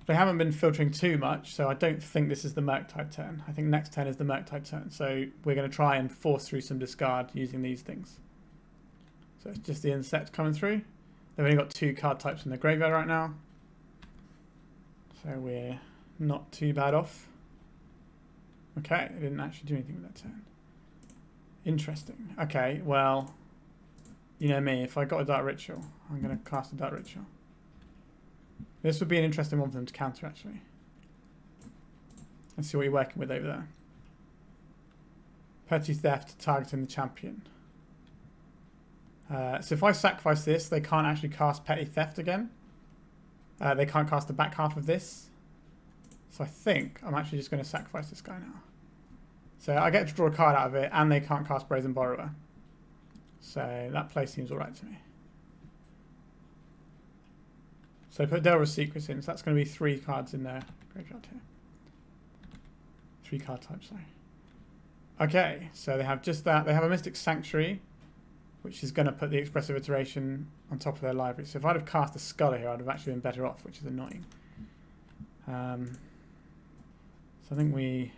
They haven't been filtering too much, so I don't think this is the Murktide turn. I think next turn is the Murktide turn, so we're going to try and force through some discard using these things. So it's just the insect coming through. They've only got 2 card types in the graveyard right now, so we're not too bad off. Okay, they didn't actually do anything with that turn. Interesting. Okay, well, you know me, if I got a Dark Ritual, I'm going to cast a Dark Ritual. This would be an interesting one for them to counter, actually. Let's see what you're working with over there. Petty Theft targeting the champion. So if I sacrifice this, they can't actually cast Petty Theft again. They can't cast the back half of this. So I think I'm actually just going to sacrifice this guy now. So I get to draw a card out of it, and they can't cast Brazen Borrower. So that play seems alright to me. So put Delra's Secrets in, so that's going to be 3 cards in their graveyard here. 3 card types, sorry. Okay, so they have just that. They have a Mystic Sanctuary, which is going to put the Expressive Iteration on top of their library. So if I'd have cast a Scholar here, I'd have actually been better off, which is annoying. So I think we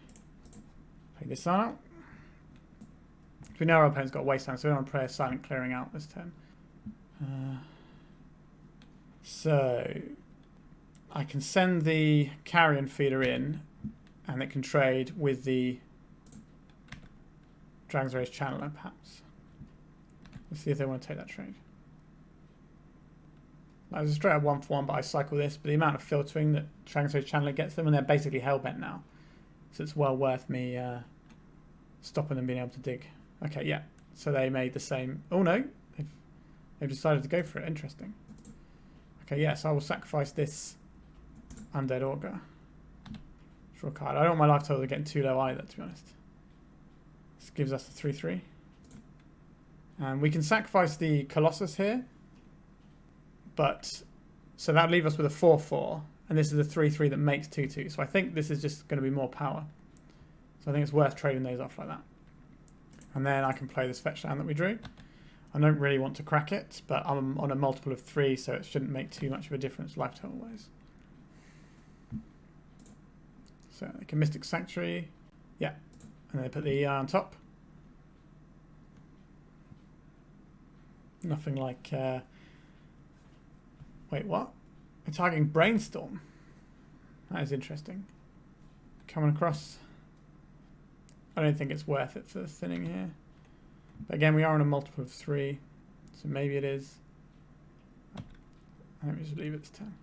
play this out. We know our opponent's got Wasteland, so we don't want to play a Silent Clearing out this turn. So I can send the Carrion Feeder in, and it can trade with the Dragon's Rage Channeler, perhaps. Let's see if they want to take that trade. I was straight up 1-for-1, but I cycle this. But the amount of filtering that Dragon's Rage Channeler gets them, and they're basically hellbent now. So it's well worth me stopping them being able to dig. Okay, yeah. So they made the same. Oh no, they've decided to go for it. Interesting. Okay, yeah. So I will sacrifice this Undead Augur. Draw a card. I don't want my life total getting too low either, to be honest. This gives us a 3-3. And we can sacrifice the Colossus here, but So that'd leave us with a 4/4, and this is a 3/3 that makes 2/2. So I think this is just going to be more power. So I think it's worth trading those off like that. And then I can play this fetch land that we drew. I don't really want to crack it, but I'm on a multiple of 3, so it shouldn't make too much of a difference life total wise. So like a Mystic Sanctuary, yeah, and then put the on top. Nothing like. Wait, what? We're targeting Brainstorm. That is interesting. Coming across. I don't think it's worth it for the thinning here. But again, we are on a multiple of 3, so maybe it is. Let me just leave it this turn.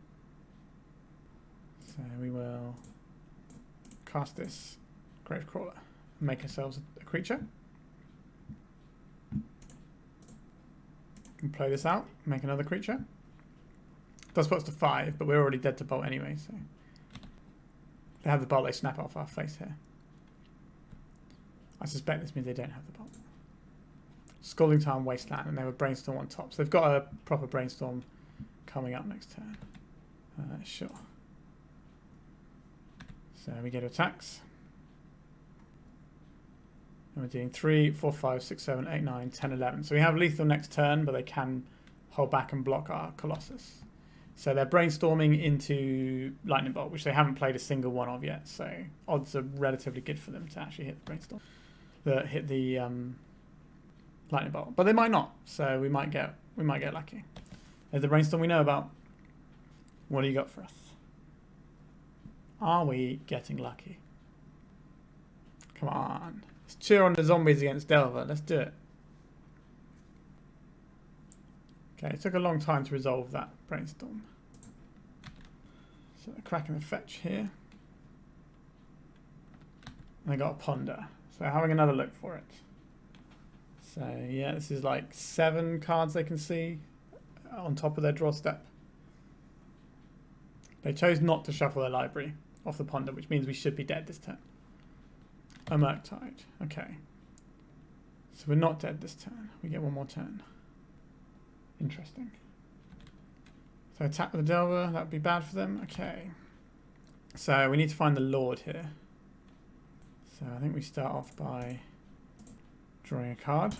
So we will cast this Gravecrawler and make ourselves a creature. And play this out, make another creature. Does put us to 5, but we're already dead to bolt anyway, so. They have the bolt, they snap off our face here. I suspect this means they don't have the bolt. Scalding Tarn, Wasteland, and they have a Brainstorm on top. So they've got a proper Brainstorm coming up next turn. Sure. So we get attacks. And we're doing 3, 4, 5, 6, 7, 8, 9, 10, 11. So we have lethal next turn, but they can hold back and block our Colossus. So they're brainstorming into Lightning Bolt, which they haven't played a single one of yet. So odds are relatively good for them to actually hit the Brainstorm. Hit the Lightning Bolt. But they might not. So we might get lucky. There's the Brainstorm we know about. What do you got for us? Are we getting lucky? Come on. Let's cheer on the zombies against Delver. Let's do it. Okay, it took a long time to resolve that Brainstorm. So they're cracking the fetch here. And they got a Ponder. So having another look for it. So yeah, this is like 7 cards they can see on top of their draw step. They chose not to shuffle their library off the Ponder, which means we should be dead this turn. A Murktide. Okay. So we're not dead this turn. We get one more turn. Interesting. So attack with the Delver, that would be bad for them. Okay. So we need to find the Lord here. So I think we start off by drawing a card.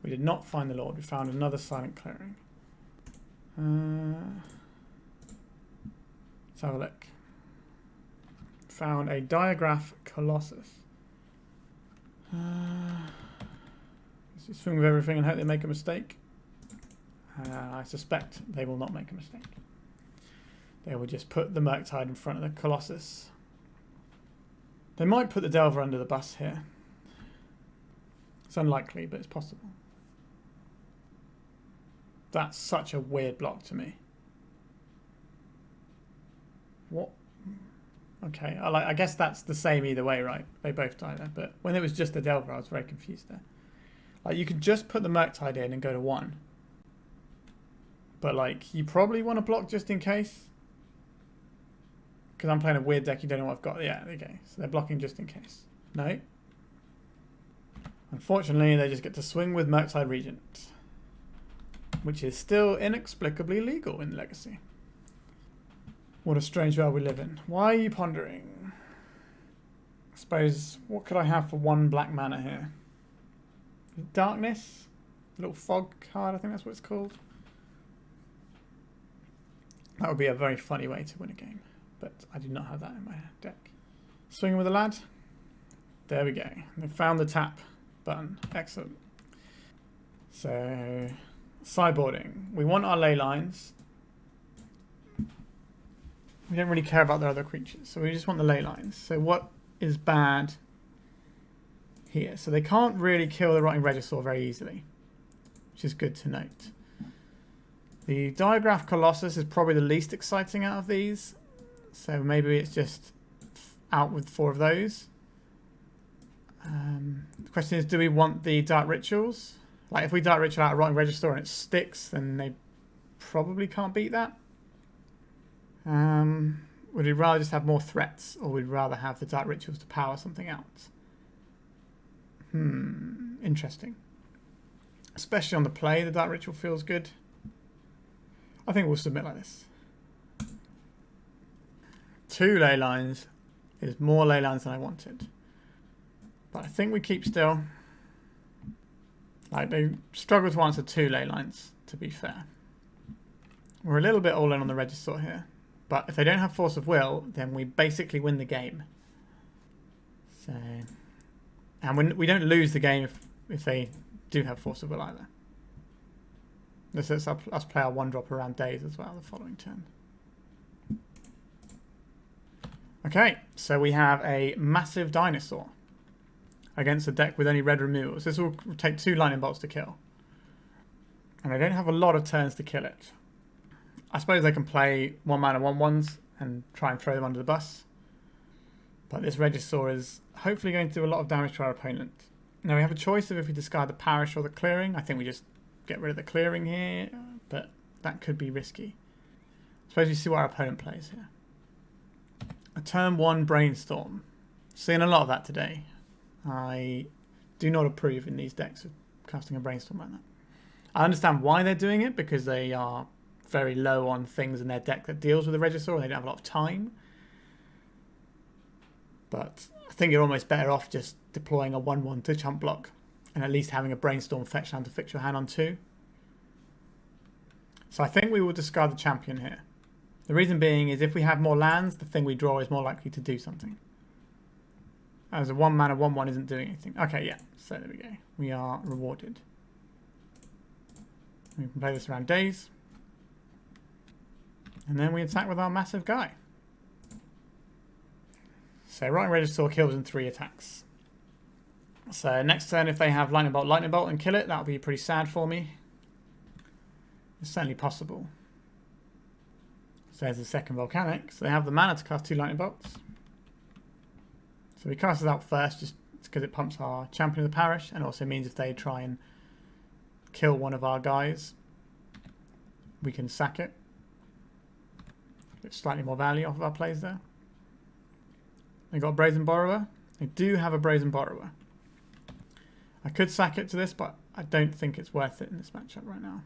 We did not find the Lord. We found another Silent Clearing. Let's have a look. Found a Diagraph Colossus. Let's just swing with everything and hope they make a mistake. I suspect they will not make a mistake. They will just put the Murktide in front of the Colossus. They might put the Delver under the bus here. It's unlikely, but it's possible. That's such a weird block to me. What? Okay, I guess that's the same either way, right? They both die there. But when it was just the Delver, I was very confused there. Like, you could just put the Murktide in and go to 1. But, like, you probably want to block just in case. Because I'm playing a weird deck, you don't know what I've got. Yeah, there you go. So they're blocking just in case. No. Unfortunately, they just get to swing with Murktide Regent. Which is still inexplicably legal in Legacy. What a strange world we live in. Why are you pondering? I suppose, what could I have for 1 black mana here? Darkness? A little fog card, I think that's what it's called. That would be a very funny way to win a game. But I do not have that in my deck. Swinging with a lad. There we go. We found the tap button. Excellent. So, sideboarding. We want our ley lines. We don't really care about the other creatures, so we just want the ley lines. So what is bad here? So they can't really kill the Rotting Regisaur very easily, which is good to note. The Diagraph Colossus is probably the least exciting out of these, so maybe it's just out with 4 of those. The question is, do we want the Dark Rituals? Like, if we Dark Ritual out a Rotting Regisaur and it sticks, then they probably can't beat that. Would we rather just have more threats, or would we rather have the Dark Rituals to power something out? Interesting. Especially on the play, the Dark Ritual feels good. I think we'll submit like this. 2 ley lines is more ley lines than I wanted. But I think we keep still. Like, they struggle to answer 2 ley lines, to be fair. We're a little bit all in on the Regisaur here. But if they don't have Force of Will, then we basically win the game. So, and we don't lose the game if they do have Force of Will either. This lets us play our 1-drop around days as well the following turn. Okay, so we have a massive dinosaur against a deck with only red removals. This will take 2 lightning bolts to kill. And they don't have a lot of turns to kill it. I suppose they can play 1-mana 1/1s and try and throw them under the bus. But this Regisaur is hopefully going to do a lot of damage to our opponent. Now we have a choice of if we discard the Parish or the Clearing. I think we just get rid of the Clearing here, but that could be risky. I suppose we see what our opponent plays here. A turn 1 Brainstorm. Seeing a lot of that today. I do not approve in these decks of casting a Brainstorm like that. I understand why they're doing it, because they are very low on things in their deck that deals with the Regisaur and they don't have a lot of time. But I think you're almost better off just deploying a 1/1 to chump block and at least having a Brainstorm fetch land to fix your hand on 2. So I think we will discard the champion here. The reason being is if we have more lands, the thing we draw is more likely to do something. As a 1-mana 1/1 isn't doing anything. Okay, yeah, so there we go. We are rewarded. We can play this around days. And then we attack with our massive guy. So Rotting Regisaur kills in 3 attacks. So next turn, if they have Lightning Bolt and kill it, that would be pretty sad for me. It's certainly possible. So there's the second Volcanic. So they have the mana to cast 2 Lightning Bolts. So we cast it out first just because it pumps our Champion of the Parish, and also means if they try and kill one of our guys, we can sack it. Get slightly more value off of our plays there. They got a Brazen Borrower. They do have a Brazen Borrower. I could sack it to this, but I don't think it's worth it in this matchup right now.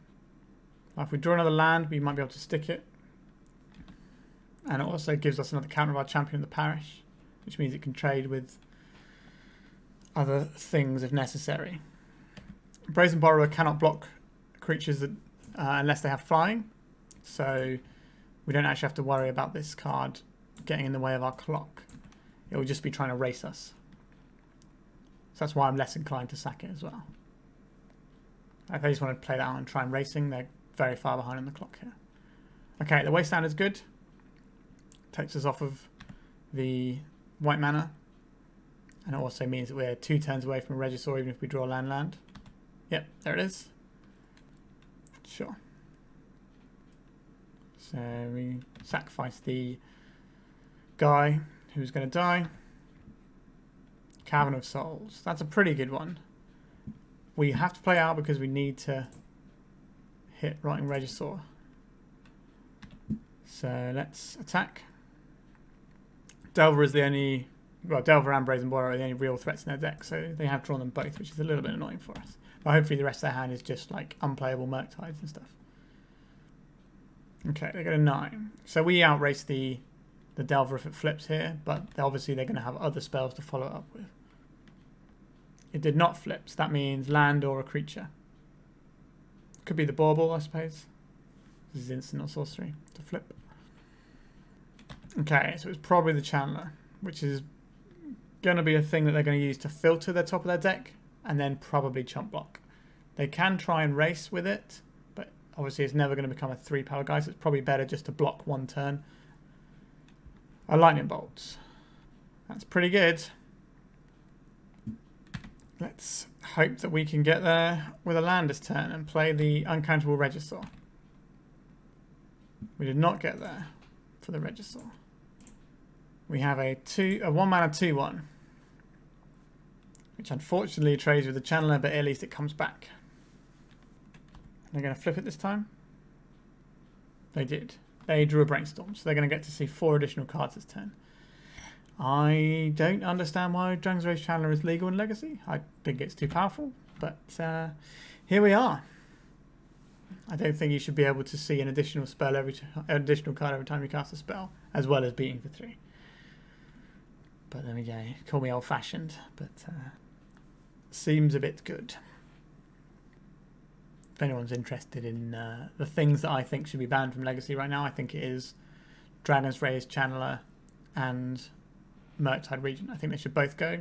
If we draw another land, we might be able to stick it. And it also gives us another counter of our Champion of the Parish, which means it can trade with other things if necessary. Brazen Borrower cannot block creatures that, unless they have flying, so we don't actually have to worry about this card getting in the way of our clock. It will just be trying to race us. So that's why I'm less inclined to sack it as well. If they just want to play that out and try and racing, they're very far behind on the clock here. Okay, the Wasteland is good. Takes us off of the white mana. And it also means that we're 2 turns away from a Regisaur even if we draw land. Yep, there it is. Sure. So we sacrifice the guy who's going to die. Cavern of Souls. That's a pretty good one. We have to play out because we need to hit Rotting Regisaur. So let's attack. Delver is the only... Well, Delver and Brazen Borrower are the only real threats in their deck, so they have drawn them both, which is a little bit annoying for us. But hopefully the rest of their hand is just like unplayable Murktides and stuff. Okay, they get a 9. So we outrace the Delver if it flips here, but obviously they're going to have other spells to follow it up with. It did not flip, so that means land or a creature. Could be the Bauble, I suppose. This is instant or sorcery to flip. Okay, so it's probably the Chandler, which is going to be a thing that they're going to use to filter the top of their deck and then probably chump block. They can try and race with it, but obviously it's never going to become a 3-power guy, so it's probably better just to block 1 turn. A Lightning Bolt. That's pretty good. Let's hope that we can get there with a land this turn and play the uncountable Regisaur. We did not get there for the Regisaur. We have a 1-mana 2/1, which unfortunately trades with the Channeler, but at least it comes back. They're going to flip it this time. They did. They drew a Brainstorm, so they're going to get to see 4 additional cards this turn. I don't understand why Dragon's Rage Channeler is legal in Legacy. I think it's too powerful, but here we are. I don't think you should be able to see an additional card every time you cast a spell, as well as beating for 3. But there we go. Call me old-fashioned, but seems a bit good. If anyone's interested in the things that I think should be banned from Legacy right now, I think it is Dragon's Ray's Channeler and Murktide Regent. I think they should both go.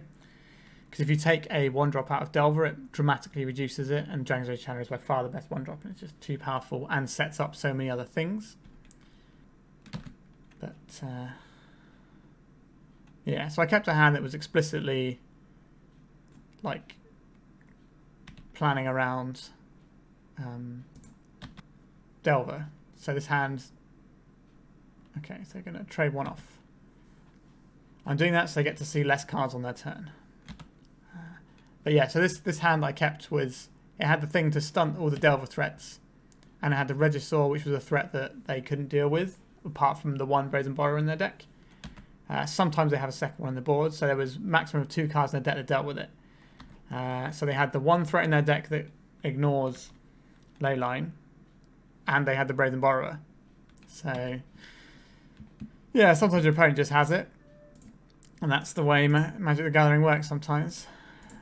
Because if you take a 1-drop out of Delver, it dramatically reduces it, and Dragon's Ray's Channeler is by far the best 1-drop, and it's just too powerful and sets up so many other things. But, yeah, so I kept a hand that was explicitly, like, planning around Delver. So this hand... Okay, so they're going to trade 1 off. I'm doing that so they get to see less cards on their turn. But yeah, so this hand I kept was... It had the thing to stunt all the Delver threats. And it had the Regisaur, which was a threat that they couldn't deal with, apart from the 1 Brazen Borrower in their deck. Sometimes they have a second one on the board, so there was maximum of 2 cards in their deck that dealt with it. So they had the 1 threat in their deck that ignores Leyline, and they had the Brazen Borrower. So, yeah, sometimes your opponent just has it. And that's the way Magic the Gathering works sometimes.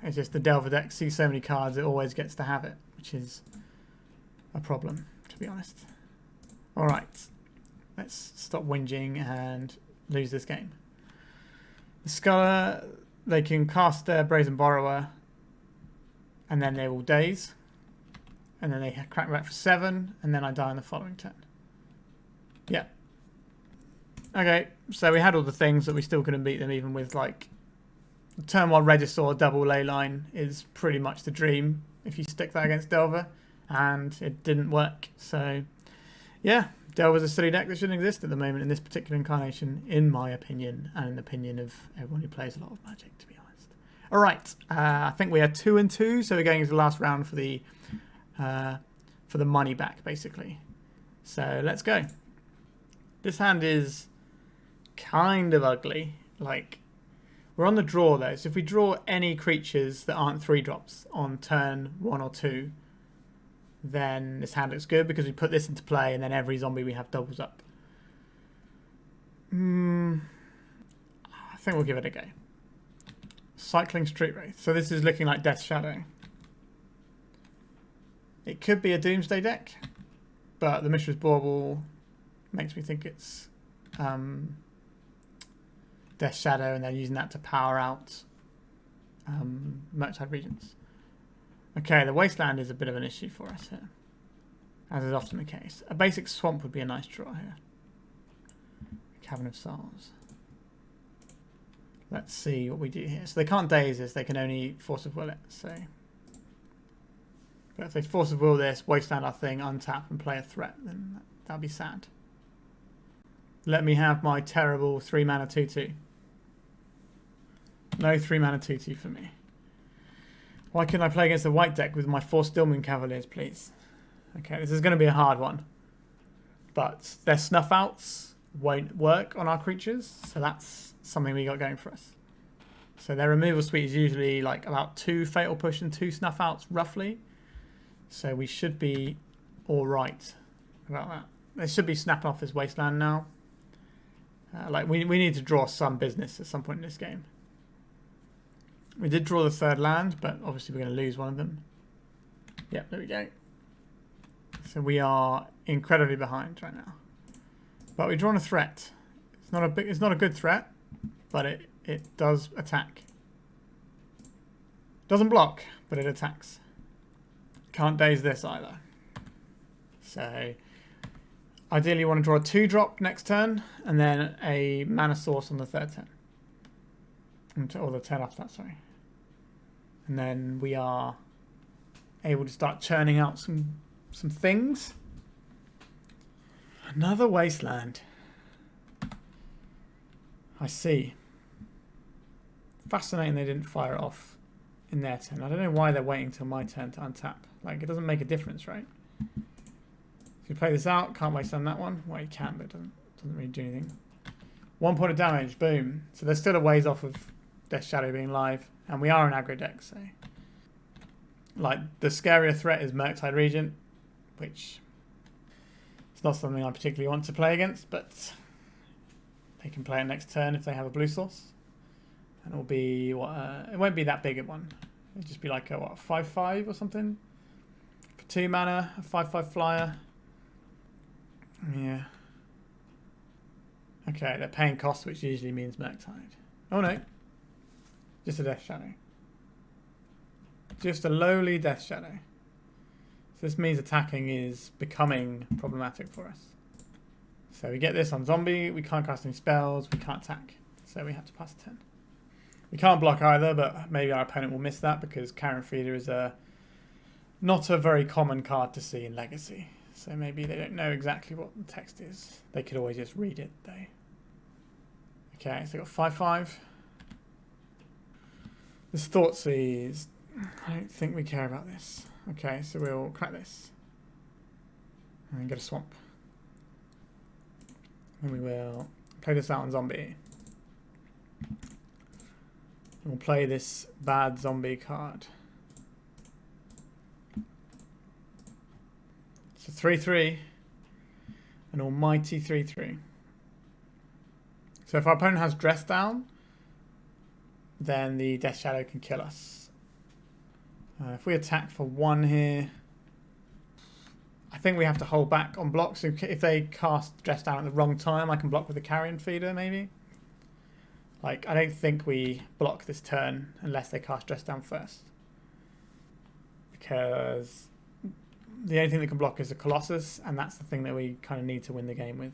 It's just the Delver deck sees so many cards, it always gets to have it, which is a problem, to be honest. Alright, let's stop whinging and lose this game. The Scholar, they can cast their Brazen Borrower, and then they will daze. And then they crack back for 7, and then I die on the following turn. Yeah. Okay, so we had all the things that we still couldn't beat them, even with, like, the turn 1 Regisaur double Leyline is pretty much the dream if you stick that against Delver, and it didn't work. So, yeah, Delver's a silly deck that shouldn't exist at the moment in this particular incarnation, in my opinion, and in the opinion of everyone who plays a lot of Magic, to be honest. All right, I think we are 2-2, so we're going into the last round for the money back, basically. So let's go. This hand is kind of ugly. Like, we're on the draw though, so if we draw any creatures that aren't 3-drops on turn 1 or 2, then this hand looks good because we put this into play, and then every zombie we have doubles up. I think we'll give it a go. Cycling Street Wraith. So this is looking like Death Shadow. It could be a Doomsday deck, but the Mishra's Bauble makes me think it's Death Shadow, and they're using that to power out Murktide Regents. Okay, the Wasteland is a bit of an issue for us here, as is often the case. A basic Swamp would be a nice draw here. Cavern of Souls. Let's see what we do here. So they can't daze this, they can only Force of Will it. So, but if they Force of Will this, Wasteland our thing, untap and play a threat, then that'll be sad. Let me have my terrible 3-mana 2-2. No 3-mana 2-2 for me. Why couldn't I play against the white deck with my 4 Stillmoon Cavaliers, please? Okay, this is going to be a hard one. But their Snuff Outs won't work on our creatures, so that's something we got going for us. So their removal suite is usually like about 2 Fatal Push and 2 Snuff Outs, roughly. So we should be alright about that. They should be snapping off this Wasteland now. Like we need to draw some business at some point in this game. We did draw the 3rd land, but obviously we're going to lose one of them. Yep, there we go. So we are incredibly behind right now. But we've drawn a threat. It's not a good threat, but it does attack. Doesn't block, but it attacks. Can't daze this either. So ideally you want to draw a 2-drop next turn, and then a mana source on the 3rd turn. Or the turn after that, sorry. And then we are able to start churning out some things. Another Wasteland. I see. Fascinating they didn't fire it off in their turn. I don't know why they're waiting till my turn to untap. Like, it doesn't make a difference, right? So you play this out, can't waste on that one. Well, you can, but it doesn't really do anything. 1 point of damage, boom. So they're still a ways off of Death Shadow being live, and we are an aggro deck, so like the scarier threat is Murktide Regent, which It's not something I particularly want to play against, but they can play it next turn if they have a blue source. And it'll be, what, it won't be that big a one. It'll just be like a, what, 5/5 or something? For 2 mana, a 5/5 flyer. Yeah. Okay, they're paying cost, which usually means Murktide. Oh no. Just a Death Shadow. Just a lowly Death Shadow. So this means attacking is becoming problematic for us. So we get this on zombie, we can't cast any spells, we can't attack. So we have to pass a turn. We can't block either, but maybe our opponent will miss that because Carrion Feeder is not a very common card to see in Legacy. So maybe they don't know exactly what the text is. They could always just read it though. Okay, so we've got 5/5. This Thoughtseize, I don't think we care about this. Okay, so we'll crack this. And get a swamp. And we will play this out on zombie. We'll play this bad zombie card. So 3/3. An almighty 3/3. So if our opponent has Dress Down, then the Death Shadow can kill us. If we attack for 1 here, I think we have to hold back on blocks. So if they cast Dress Down at the wrong time, I can block with the Carrion Feeder maybe. Like, I don't think we block this turn unless they cast Dress Down first. Because the only thing that can block is a Colossus, and that's the thing that we kind of need to win the game with.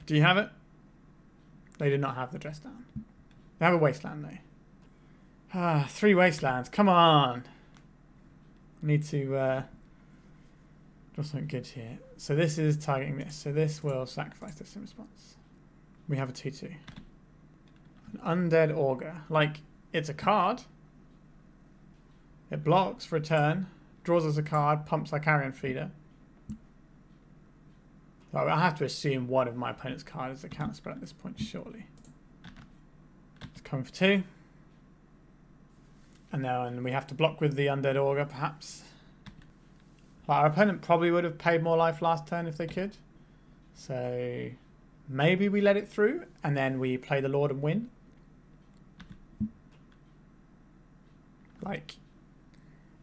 Do you have it? They did not have the Dress Down. They have a Wasteland though. 3 Wastelands. Come on. I need to draw something good here. So this is targeting this. So this will sacrifice this in response. We have a 2/2. An Undead Augur. Like, it's a card. It blocks for a turn. Draws us a card. Pumps our Carrion Feeder. So I have to assume one of my opponent's cards is a counter spell at this point, surely. It's coming for 2. And then we have to block with the Undead Augur, perhaps. Our opponent probably would have paid more life last turn if they could. So maybe we let it through, and then we play the Lord and win. Like,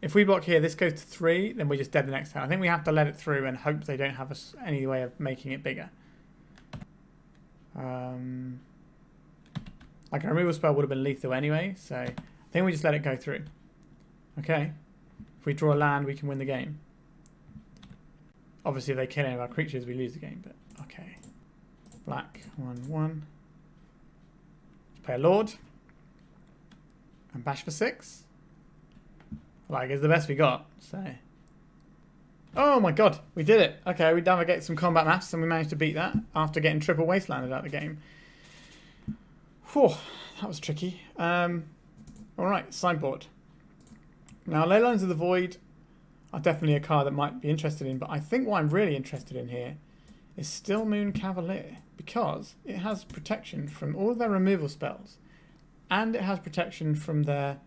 if we block here, this goes to 3, then we're just dead the next turn. I think we have to let it through and hope they don't have any way of making it bigger. Like a removal spell would have been lethal anyway, so I think we just let it go through. Okay. If we draw a land, we can win the game. Obviously, if they kill any of our creatures, we lose the game, but okay. Black, 1/1. Let's play a Lord. And bash for 6. Like, it's the best we got, so. Oh my god, we did it. Okay, we navigate some combat maps and we managed to beat that after getting triple wastelanded out of the game. Whew, that was tricky. Alright, sideboard. Now, Leylines of the Void are definitely a card that might be interested in, but I think what I'm really interested in here is Still Moon Cavalier, because it has protection from all of their removal spells, and it has protection from their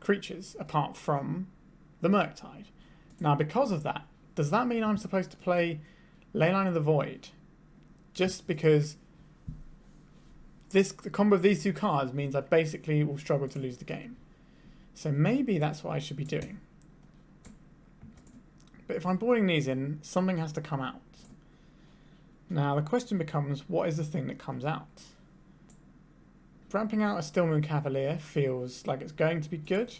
creatures, apart from the Murktide. Now, because of that, does that mean I'm supposed to play Leyline of the Void just because the combo of these 2 cards means I basically will struggle to lose the game? So maybe that's what I should be doing. But if I'm boarding these in, something has to come out. Now the question becomes, what is the thing that comes out? Ramping out a Still Moon Cavalier feels like it's going to be good.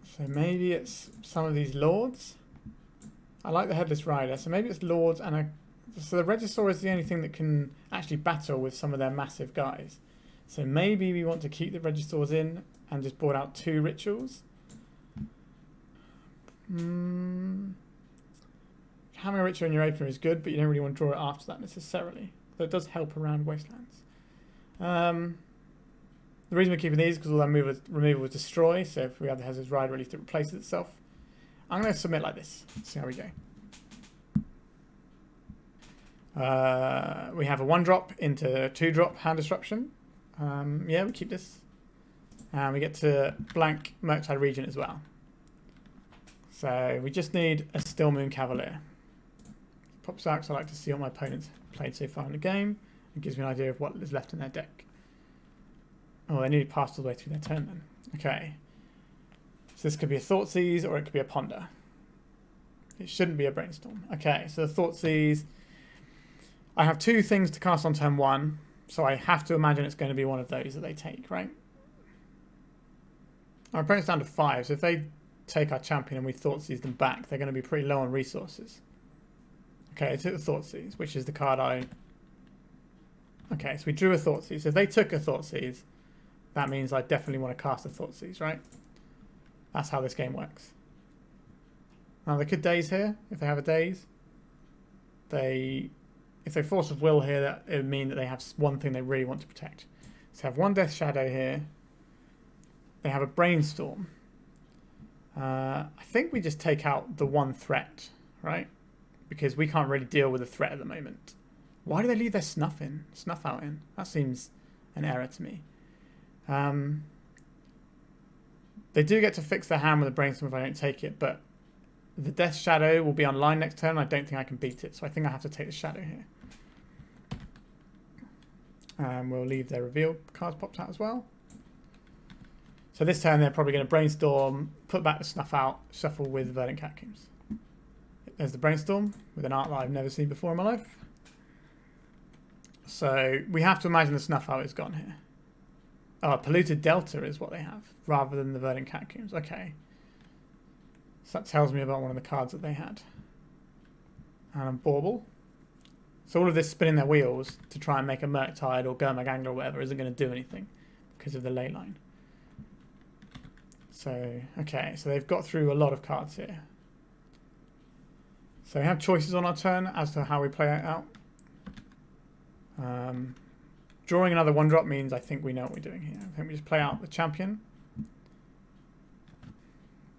So maybe it's some of these Lords. I like the Headless Rider, so maybe it's Lords and a... So the Regisaur is the only thing that can actually battle with some of their massive guys. So maybe we want to keep the Regisaurs in and just board out 2 rituals. Having a ritual in your opener is good, but you don't really want to draw it after that necessarily. So it does help around Wastelands. The reason we're keeping these is because all our removal was destroy, so if we have the Headless Rider, at least it replaces itself. I'm going to submit like this. See how we go. We have a 1-drop into 2-drop hand disruption. Yeah, we keep this. And we get to blank Murktide region as well. So we just need a Still Moon Cavalier. Pops out because I like to see what my opponents played so far in the game. It gives me an idea of what is left in their deck. Oh, they nearly passed all the way through their turn then. Okay. So this could be a Thoughtseize or it could be a Ponder. It shouldn't be a Brainstorm. Okay, so the Thoughtseize. I have 2 things to cast on turn 1, so I have to imagine it's going to be one of those that they take, right? Our opponent's down to 5, so if they take our champion and we Thoughtseize them back, they're going to be pretty low on resources. Okay, I took the Thoughtseize, which is the card I... Okay, so we drew a Thoughtseize. So if they took a Thoughtseize, that means I definitely want to cast a Thoughtseize, right? That's how this game works. Now they could daze here, if they have a daze. If they force of will here, that it would mean that they have one thing they really want to protect. So they have 1 Death Shadow here. They have a Brainstorm. I think we just take out the 1 threat, right? Because we can't really deal with a threat at the moment. Why do they leave their Snuff out in? That seems an error to me. They do get to fix their hand with a Brainstorm if I don't take it, but the Death Shadow will be online next turn and I don't think I can beat it, so I think I have to take the Shadow here. We'll leave their reveal cards popped out as well. So this turn they're probably going to Brainstorm, put back the Snuff out, shuffle with Verdant Catacombs. There's the Brainstorm with an art that I've never seen before in my life. So we have to imagine the Snuff out is gone here. Oh, Polluted Delta is what they have, rather than the Verdant Catacombs. Okay. So that tells me about one of the cards that they had. And a Bauble. So all of this spinning their wheels to try and make a Murktide or Gurmag Angler or whatever isn't going to do anything because of the ley line. So, okay, so they've got through a lot of cards here. So we have choices on our turn as to how we play it out. Drawing another 1-drop means I think we know what we're doing here. I think we just play out the champion.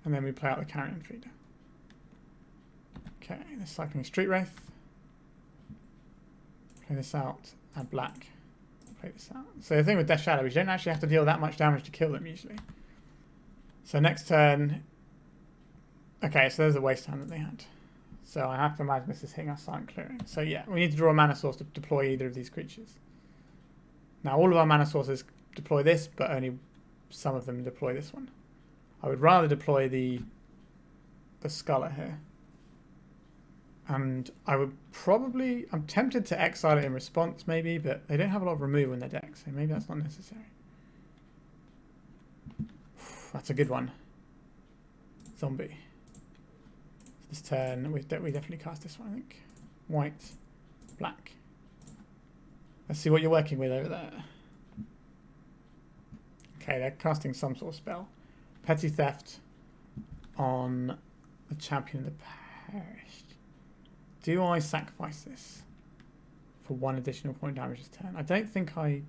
And then we play out the Carrion Feeder. Okay, the Cycling Street Wraith. Play this out, add black. Play this out. So the thing with Death Shadow is you don't actually have to deal that much damage to kill them usually. So next turn... Okay, so there's the waste hand that they had. So I have to imagine this is hitting our Silent Clearing. So yeah, we need to draw a mana source to deploy either of these creatures. Now all of our mana sources deploy this, but only some of them deploy this one. I would rather deploy the Sculler here. And I would probably... I'm tempted to exile it in response maybe, but they don't have a lot of removal in their deck, so maybe that's not necessary. That's a good one. Zombie. This turn, we definitely cast this one, I think. White, black. Let's see what you're working with over there. Okay, they're casting some sort of spell. Petty Theft on the Champion of the Perished. Do I sacrifice this for 1 additional point of damage this turn? I don't think I...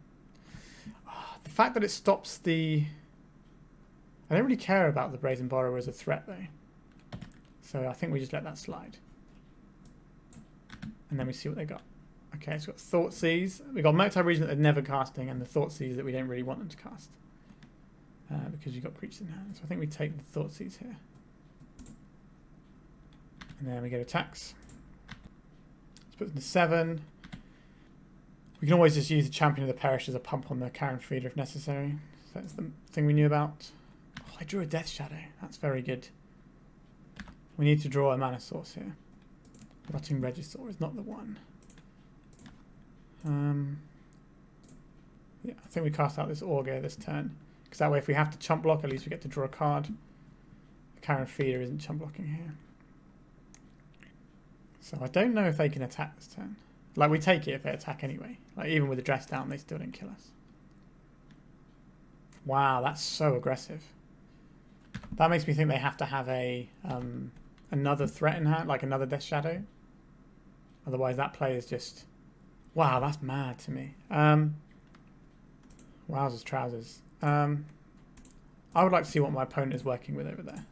the fact that it stops the... I don't really care about the Brazen Borrower as a threat though. So I think we just let that slide. And then we see what they got. Okay, it's got Thoughtseize. We've got Murktide region that they're never casting and the Thoughtseize that we don't really want them to cast. Because you've got creatures in hand. So I think we take the Thoughtseize here. And then we get attacks. Let's put them to 7. We can always just use the Champion of the Parish as a pump on the Carrion Feeder if necessary. So that's the thing we knew about. Oh, I drew a Death Shadow. That's very good. We need to draw a mana source here. Rotting Regisaur is not the one. Yeah, I think we cast out this Augur this turn. Because that way if we have to chump block, at least we get to draw a card. The Carrion Feeder isn't chump blocking here. So I don't know if they can attack this turn. Like, we take it if they attack anyway. Like, even with the dress down, they still didn't kill us. Wow, that's so aggressive. That makes me think they have to have a another threat in hand, like another Death Shadow. Otherwise, that play is just... Wow, that's mad to me. Wowzers trousers. I would like to see what my opponent is working with over there.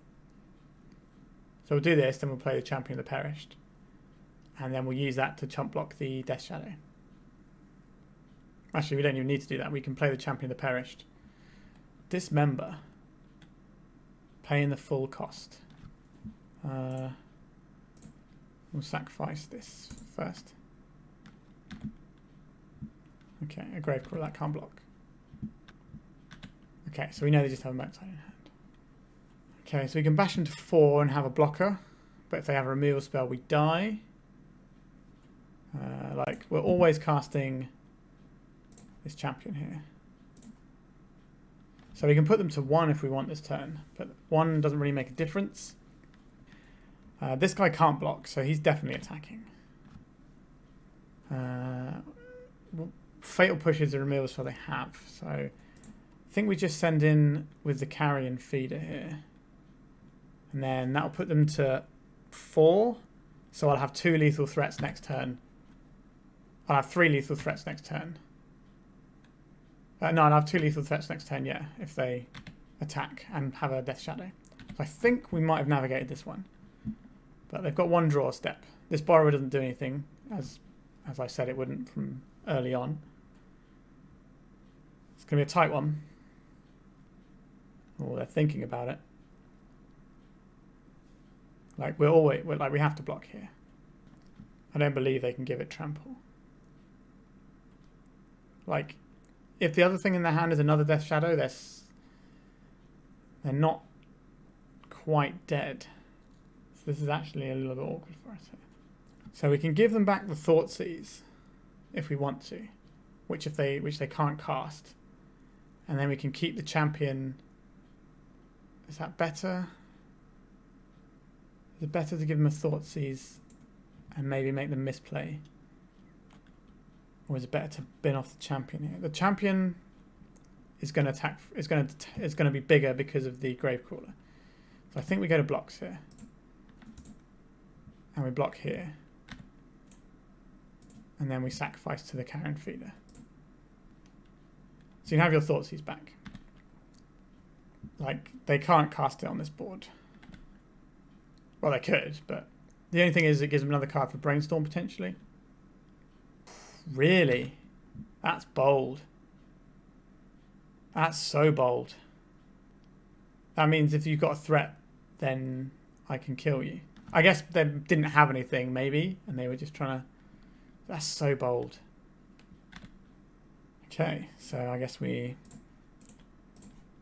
So we'll do this, then we'll play the Champion of the Perished. And then we'll use that to chump block the Death Shadow. Actually, we don't even need to do that. We can play the Champion of the Perished. Dismember. Paying the full cost. We'll sacrifice this first. Okay, a Gravecrawler that can't block. Okay, so we know they just have a Murktide in hand. Okay, so we can bash them to 4 and have a blocker. But if they have a removal spell, we die. Like, we're always casting this champion here. So we can put them to 1 if we want this turn. But 1 doesn't really make a difference. This guy can't block, so he's definitely attacking. Fatal Push is a removal spell they have. So I think we just send in with the carrion feeder here. And then that'll put them to 4. So I'll have 2 lethal threats next turn. I'll have 3 lethal threats next turn. No, I'll have 2 lethal threats next turn, yeah, if they attack and have a Death Shadow. So I think we might have navigated this one. But they've got 1 draw step. This borrower doesn't do anything, as I said it wouldn't from early on. It's going to be a tight one. Oh, they're thinking about it. Like, we have to block here. I don't believe they can give it trample. Like, if the other thing in their hand is another Death Shadow, they're not quite dead. So this is actually a little bit awkward for us here. So we can give them back the Thoughtseize if we want to, which they can't cast, and then we can keep the champion. Is that better? Is it better to give them a Thoughtseize and maybe make them misplay? Or is it better to bin off the champion here? The champion is going to attack. Is going to be bigger because of the Gravecrawler. So I think we go to blocks here, and we block here, and then we sacrifice to the carrion feeder. So you can have your Thoughtseize back. Like, they can't cast it on this board. Well, they could, but the only thing is it gives them another card for Brainstorm potentially. Really? That's bold. That's so bold. That means if you've got a threat, then I can kill you. I guess they didn't have anything, maybe, and they were just trying to... That's so bold. Okay, so I guess we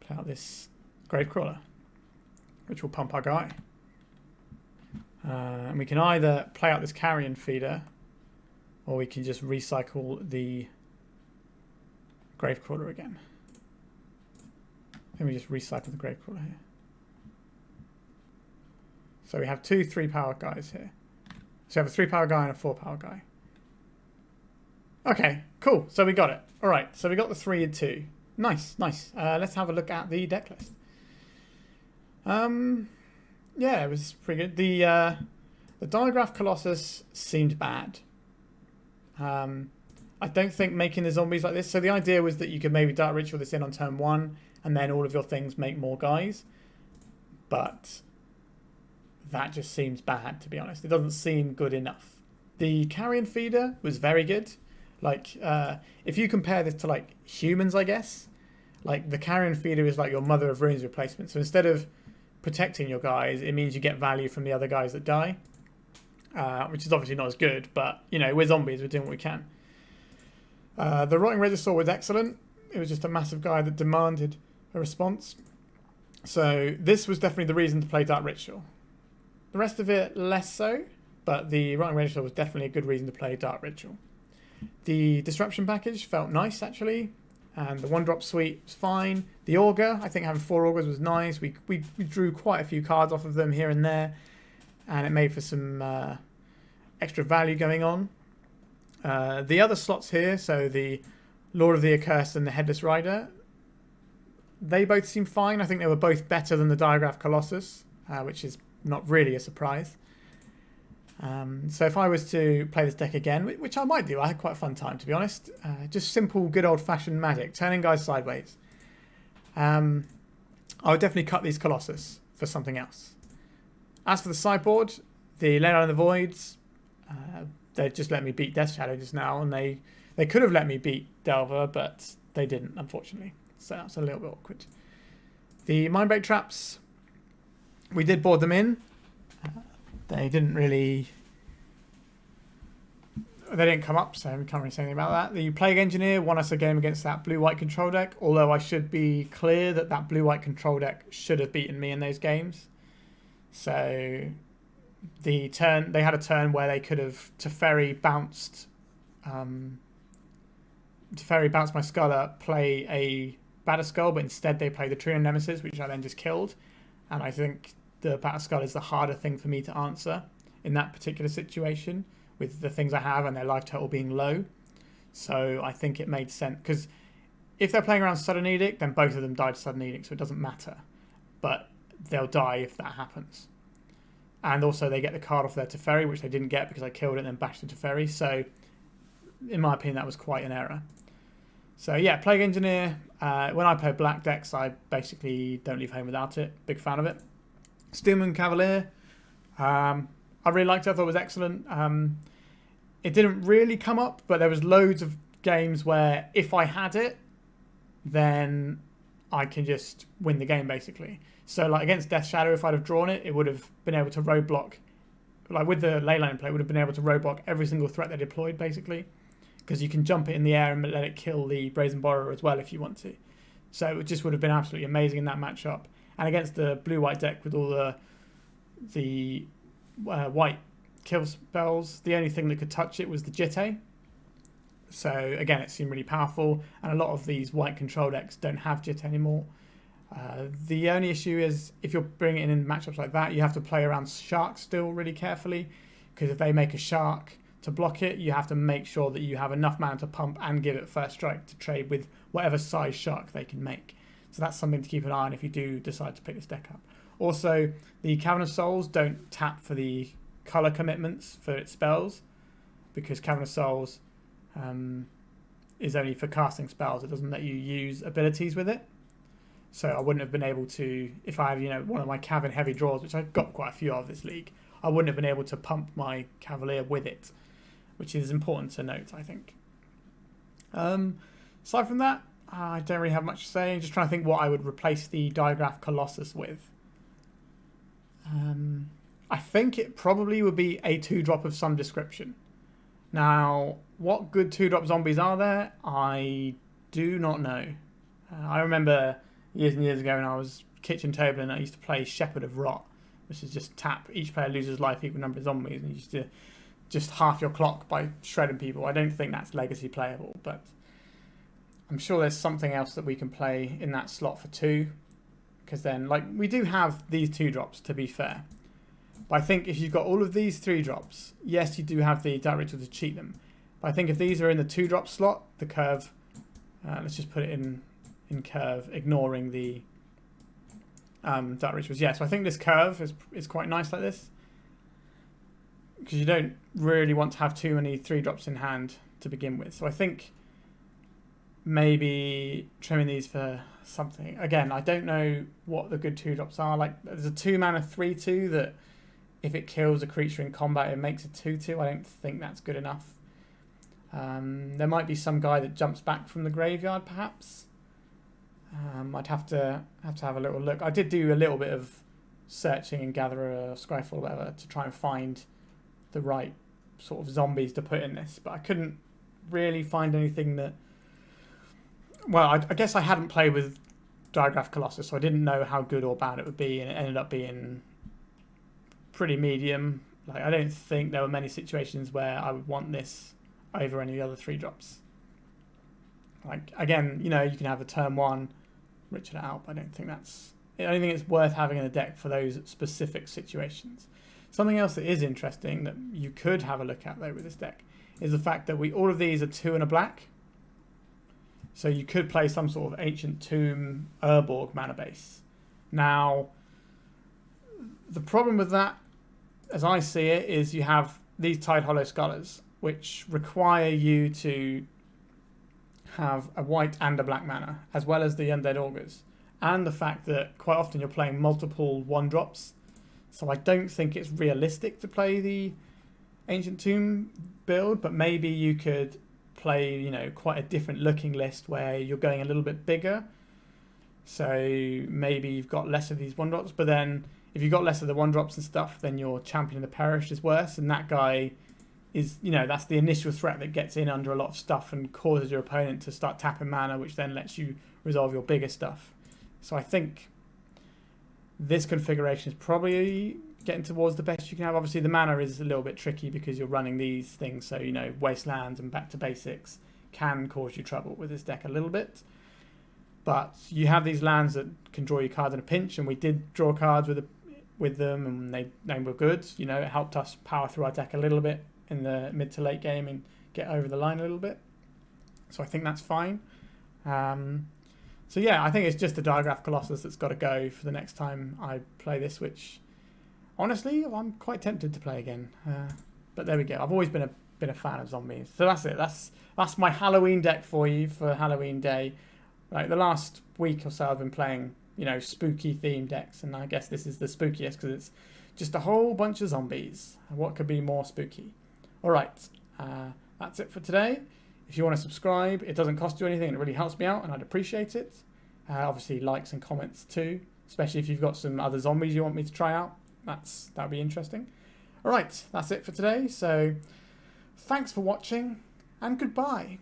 play out this Gravecrawler, which will pump our guy. And we can either play out this carrion feeder, or we can just recycle the Gravecrawler again. Then we just recycle the Gravecrawler here. So we have 2 3-power guys here. So we have a 3-power guy and a 4-power guy. Okay, cool. So we got it. All right, so we got the 3 and 2. Nice, nice. Let's have a look at the deck list. Yeah, it was pretty good. The Digraph Colossus seemed bad. I don't think making the zombies like this. So the idea was that you could maybe Dark Ritual this in on turn 1, and then all of your things make more guys. But that just seems bad, to be honest. It doesn't seem good enough. The Carrion Feeder was very good. Like, if you compare this to, like, humans, I guess, like, the Carrion Feeder is like your Mother of Runes replacement. So instead of protecting your guys, it means you get value from the other guys that die. Which is obviously not as good, but, you know, we're zombies, we're doing what we can. The Rotting Regisaur was excellent. It was just a massive guy that demanded a response. So this was definitely the reason to play Dark Ritual. The rest of it, less so, but the Rotting Regisaur was definitely a good reason to play Dark Ritual. The Disruption package felt nice, actually, and the 1-drop suite was fine. The Augur, I think having 4 Augurs was nice. We drew quite a few cards off of them here and there, and it made for some extra value going on. The other slots here, so the Lord of the Accursed and the Headless Rider, they both seem fine. I think they were both better than the Digraph Colossus, which is not really a surprise. So if I was to play this deck again, which I might do, I had quite a fun time, to be honest. Just simple, good old-fashioned Magic, turning guys sideways. I would definitely cut these Colossus for something else. As for the sideboard, the Leyline of the Voids, they just let me beat Death Shadow just now, and they could have let me beat Delver, but they didn't, unfortunately. So that's a little bit awkward. The Mindbreak traps, we did board them in. They didn't really... They didn't come up, so we can't really say anything about that. The Plague Engineer won us a game against that blue-white control deck, although I should be clear that that blue-white control deck should have beaten me in those games. So they had a turn where they could have Teferi bounced my Sculler, play a Batterskull, but instead they played the Trio Nemesis, which I then just killed. And I think the Batterskull is the harder thing for me to answer in that particular situation, with the things I have and their life total being low. So I think it made sense, because if they're playing around Sudden Edict, then both of them died to Sudden Edict, so it doesn't matter. But they'll die if that happens. And also they get the card off their Teferi, which they didn't get because I killed it and then bashed the Teferi. So in my opinion, that was quite an error. So yeah, Plague Engineer. When I play black decks, I basically don't leave home without it. Big fan of it. Steelman Cavalier. I really liked it. I thought it was excellent. It didn't really come up, but there was loads of games where if I had it, then I can just win the game, basically. So like against Death Shadow, if I'd have drawn it, it would have been able to roadblock. Like with the Leyline play, it would have been able to roadblock every single threat they deployed, basically. Because you can jump it in the air and let it kill the Brazen Borrower as well if you want to. So it just would have been absolutely amazing in that matchup. And against the blue-white deck with all the white kill spells, the only thing that could touch it was the Jitte. So again, it seemed really powerful, and a lot of these white control decks don't have Jitte anymore. The only issue is if you're bringing it in matchups like that, you have to play around sharks still really carefully, because if they make a shark to block it, you have to make sure that you have enough mana to pump and give it first strike to trade with whatever size shark they can make. So that's something to keep an eye on if you do decide to pick this deck up. Also, the Cavern of Souls don't tap for the colour commitments for its spells, because Cavern of Souls is only for casting spells. It doesn't let you use abilities with it. So I wouldn't have been able to, if I had one of my Cavern heavy draws, which I've got quite a few of this league, I wouldn't have been able to pump my Cavalier with it, which is important to note, I think. Aside from that, I don't really have much to say. I'm just trying to think what I would replace the Digraph Colossus with. I think it probably would be a 2-drop of some description. Now, what good 2-drop zombies are there? I do not know. I remember years and years ago when I was kitchen tabling, I used to play Shepherd of Rot, which is just tap. Each player loses life equal number of zombies, and you used to just half your clock by shredding people. I don't think that's legacy playable, but I'm sure there's something else that we can play in that slot for 2. Because then, like, we do have these 2-drops, to be fair. But I think if you've got all of these 3-drops, yes, you do have the Dark Ritual to cheat them. But I think if these are in the 2-drop slot, the curve, let's just put it in curve, ignoring the Dark Rituals. Yeah, so I think this curve is quite nice like this. Because you don't really want to have too many 3-drops in hand to begin with. So I think maybe trimming these for something. Again, I don't know what the good 2-drops are. Like, there's a 2-mana 3/2 that if it kills a creature in combat, it makes a 2/2. I don't think that's good enough. There might be some guy that jumps back from the graveyard, perhaps. I'd have to have a little look. I did do a little bit of searching and gather a Scryfall or whatever to try and find the right sort of zombies to put in this, but I couldn't really find anything that... Well, I guess I hadn't played with Digraph Colossus, so I didn't know how good or bad it would be, and it ended up being pretty medium. Like, I don't think there were many situations where I would want this over any of the other 3-drops. Like, again, you can have a turn 1 Richard out, but I don't think it's worth having in a deck for those specific situations. Something else that is interesting that you could have a look at, though, with this deck is the fact that all of these are 2 and a black. So you could play some sort of Ancient Tomb Urborg mana base. Now, the problem with that, as I see it, is you have these Tide Hollow Scholars, which require you to have a white and a black mana, as well as the Undead Augurs. And the fact that quite often you're playing multiple 1-drops. So I don't think it's realistic to play the Ancient Tomb build, but maybe you could play, quite a different looking list where you're going a little bit bigger. So maybe you've got less of these 1-drops, but then if you've got less of the 1-drops and stuff, then your Champion of the Perished is worse, and that guy is, you know, that's the initial threat that gets in under a lot of stuff and causes your opponent to start tapping mana, which then lets you resolve your bigger stuff. So I think this configuration is probably getting towards the best you can have. Obviously the mana is a little bit tricky because you're running these things, so you know, Wastelands and Back to Basics can cause you trouble with this deck a little bit. But you have these lands that can draw you cards in a pinch, and we did draw cards with them, and they were good. You know, it helped us power through our deck a little bit in the mid to late game and get over the line a little bit. So I think that's fine. So yeah, I think it's just the Diagraph Colossus that's got to go for the next time I play this, which honestly I'm quite tempted to play again. But there we go. I've always been a fan of zombies. So that's it. That's my Halloween deck for you for Halloween Day. Like the last week or so I've been playing, you know, spooky themed decks, and I guess this is the spookiest because it's just a whole bunch of zombies. What could be more spooky? Alright, that's it for today. If you want to subscribe, it doesn't cost you anything and it really helps me out and I'd appreciate it. Obviously likes and comments too, especially if you've got some other zombies you want me to try out. That'd be interesting. Alright, that's it for today. So thanks for watching and goodbye.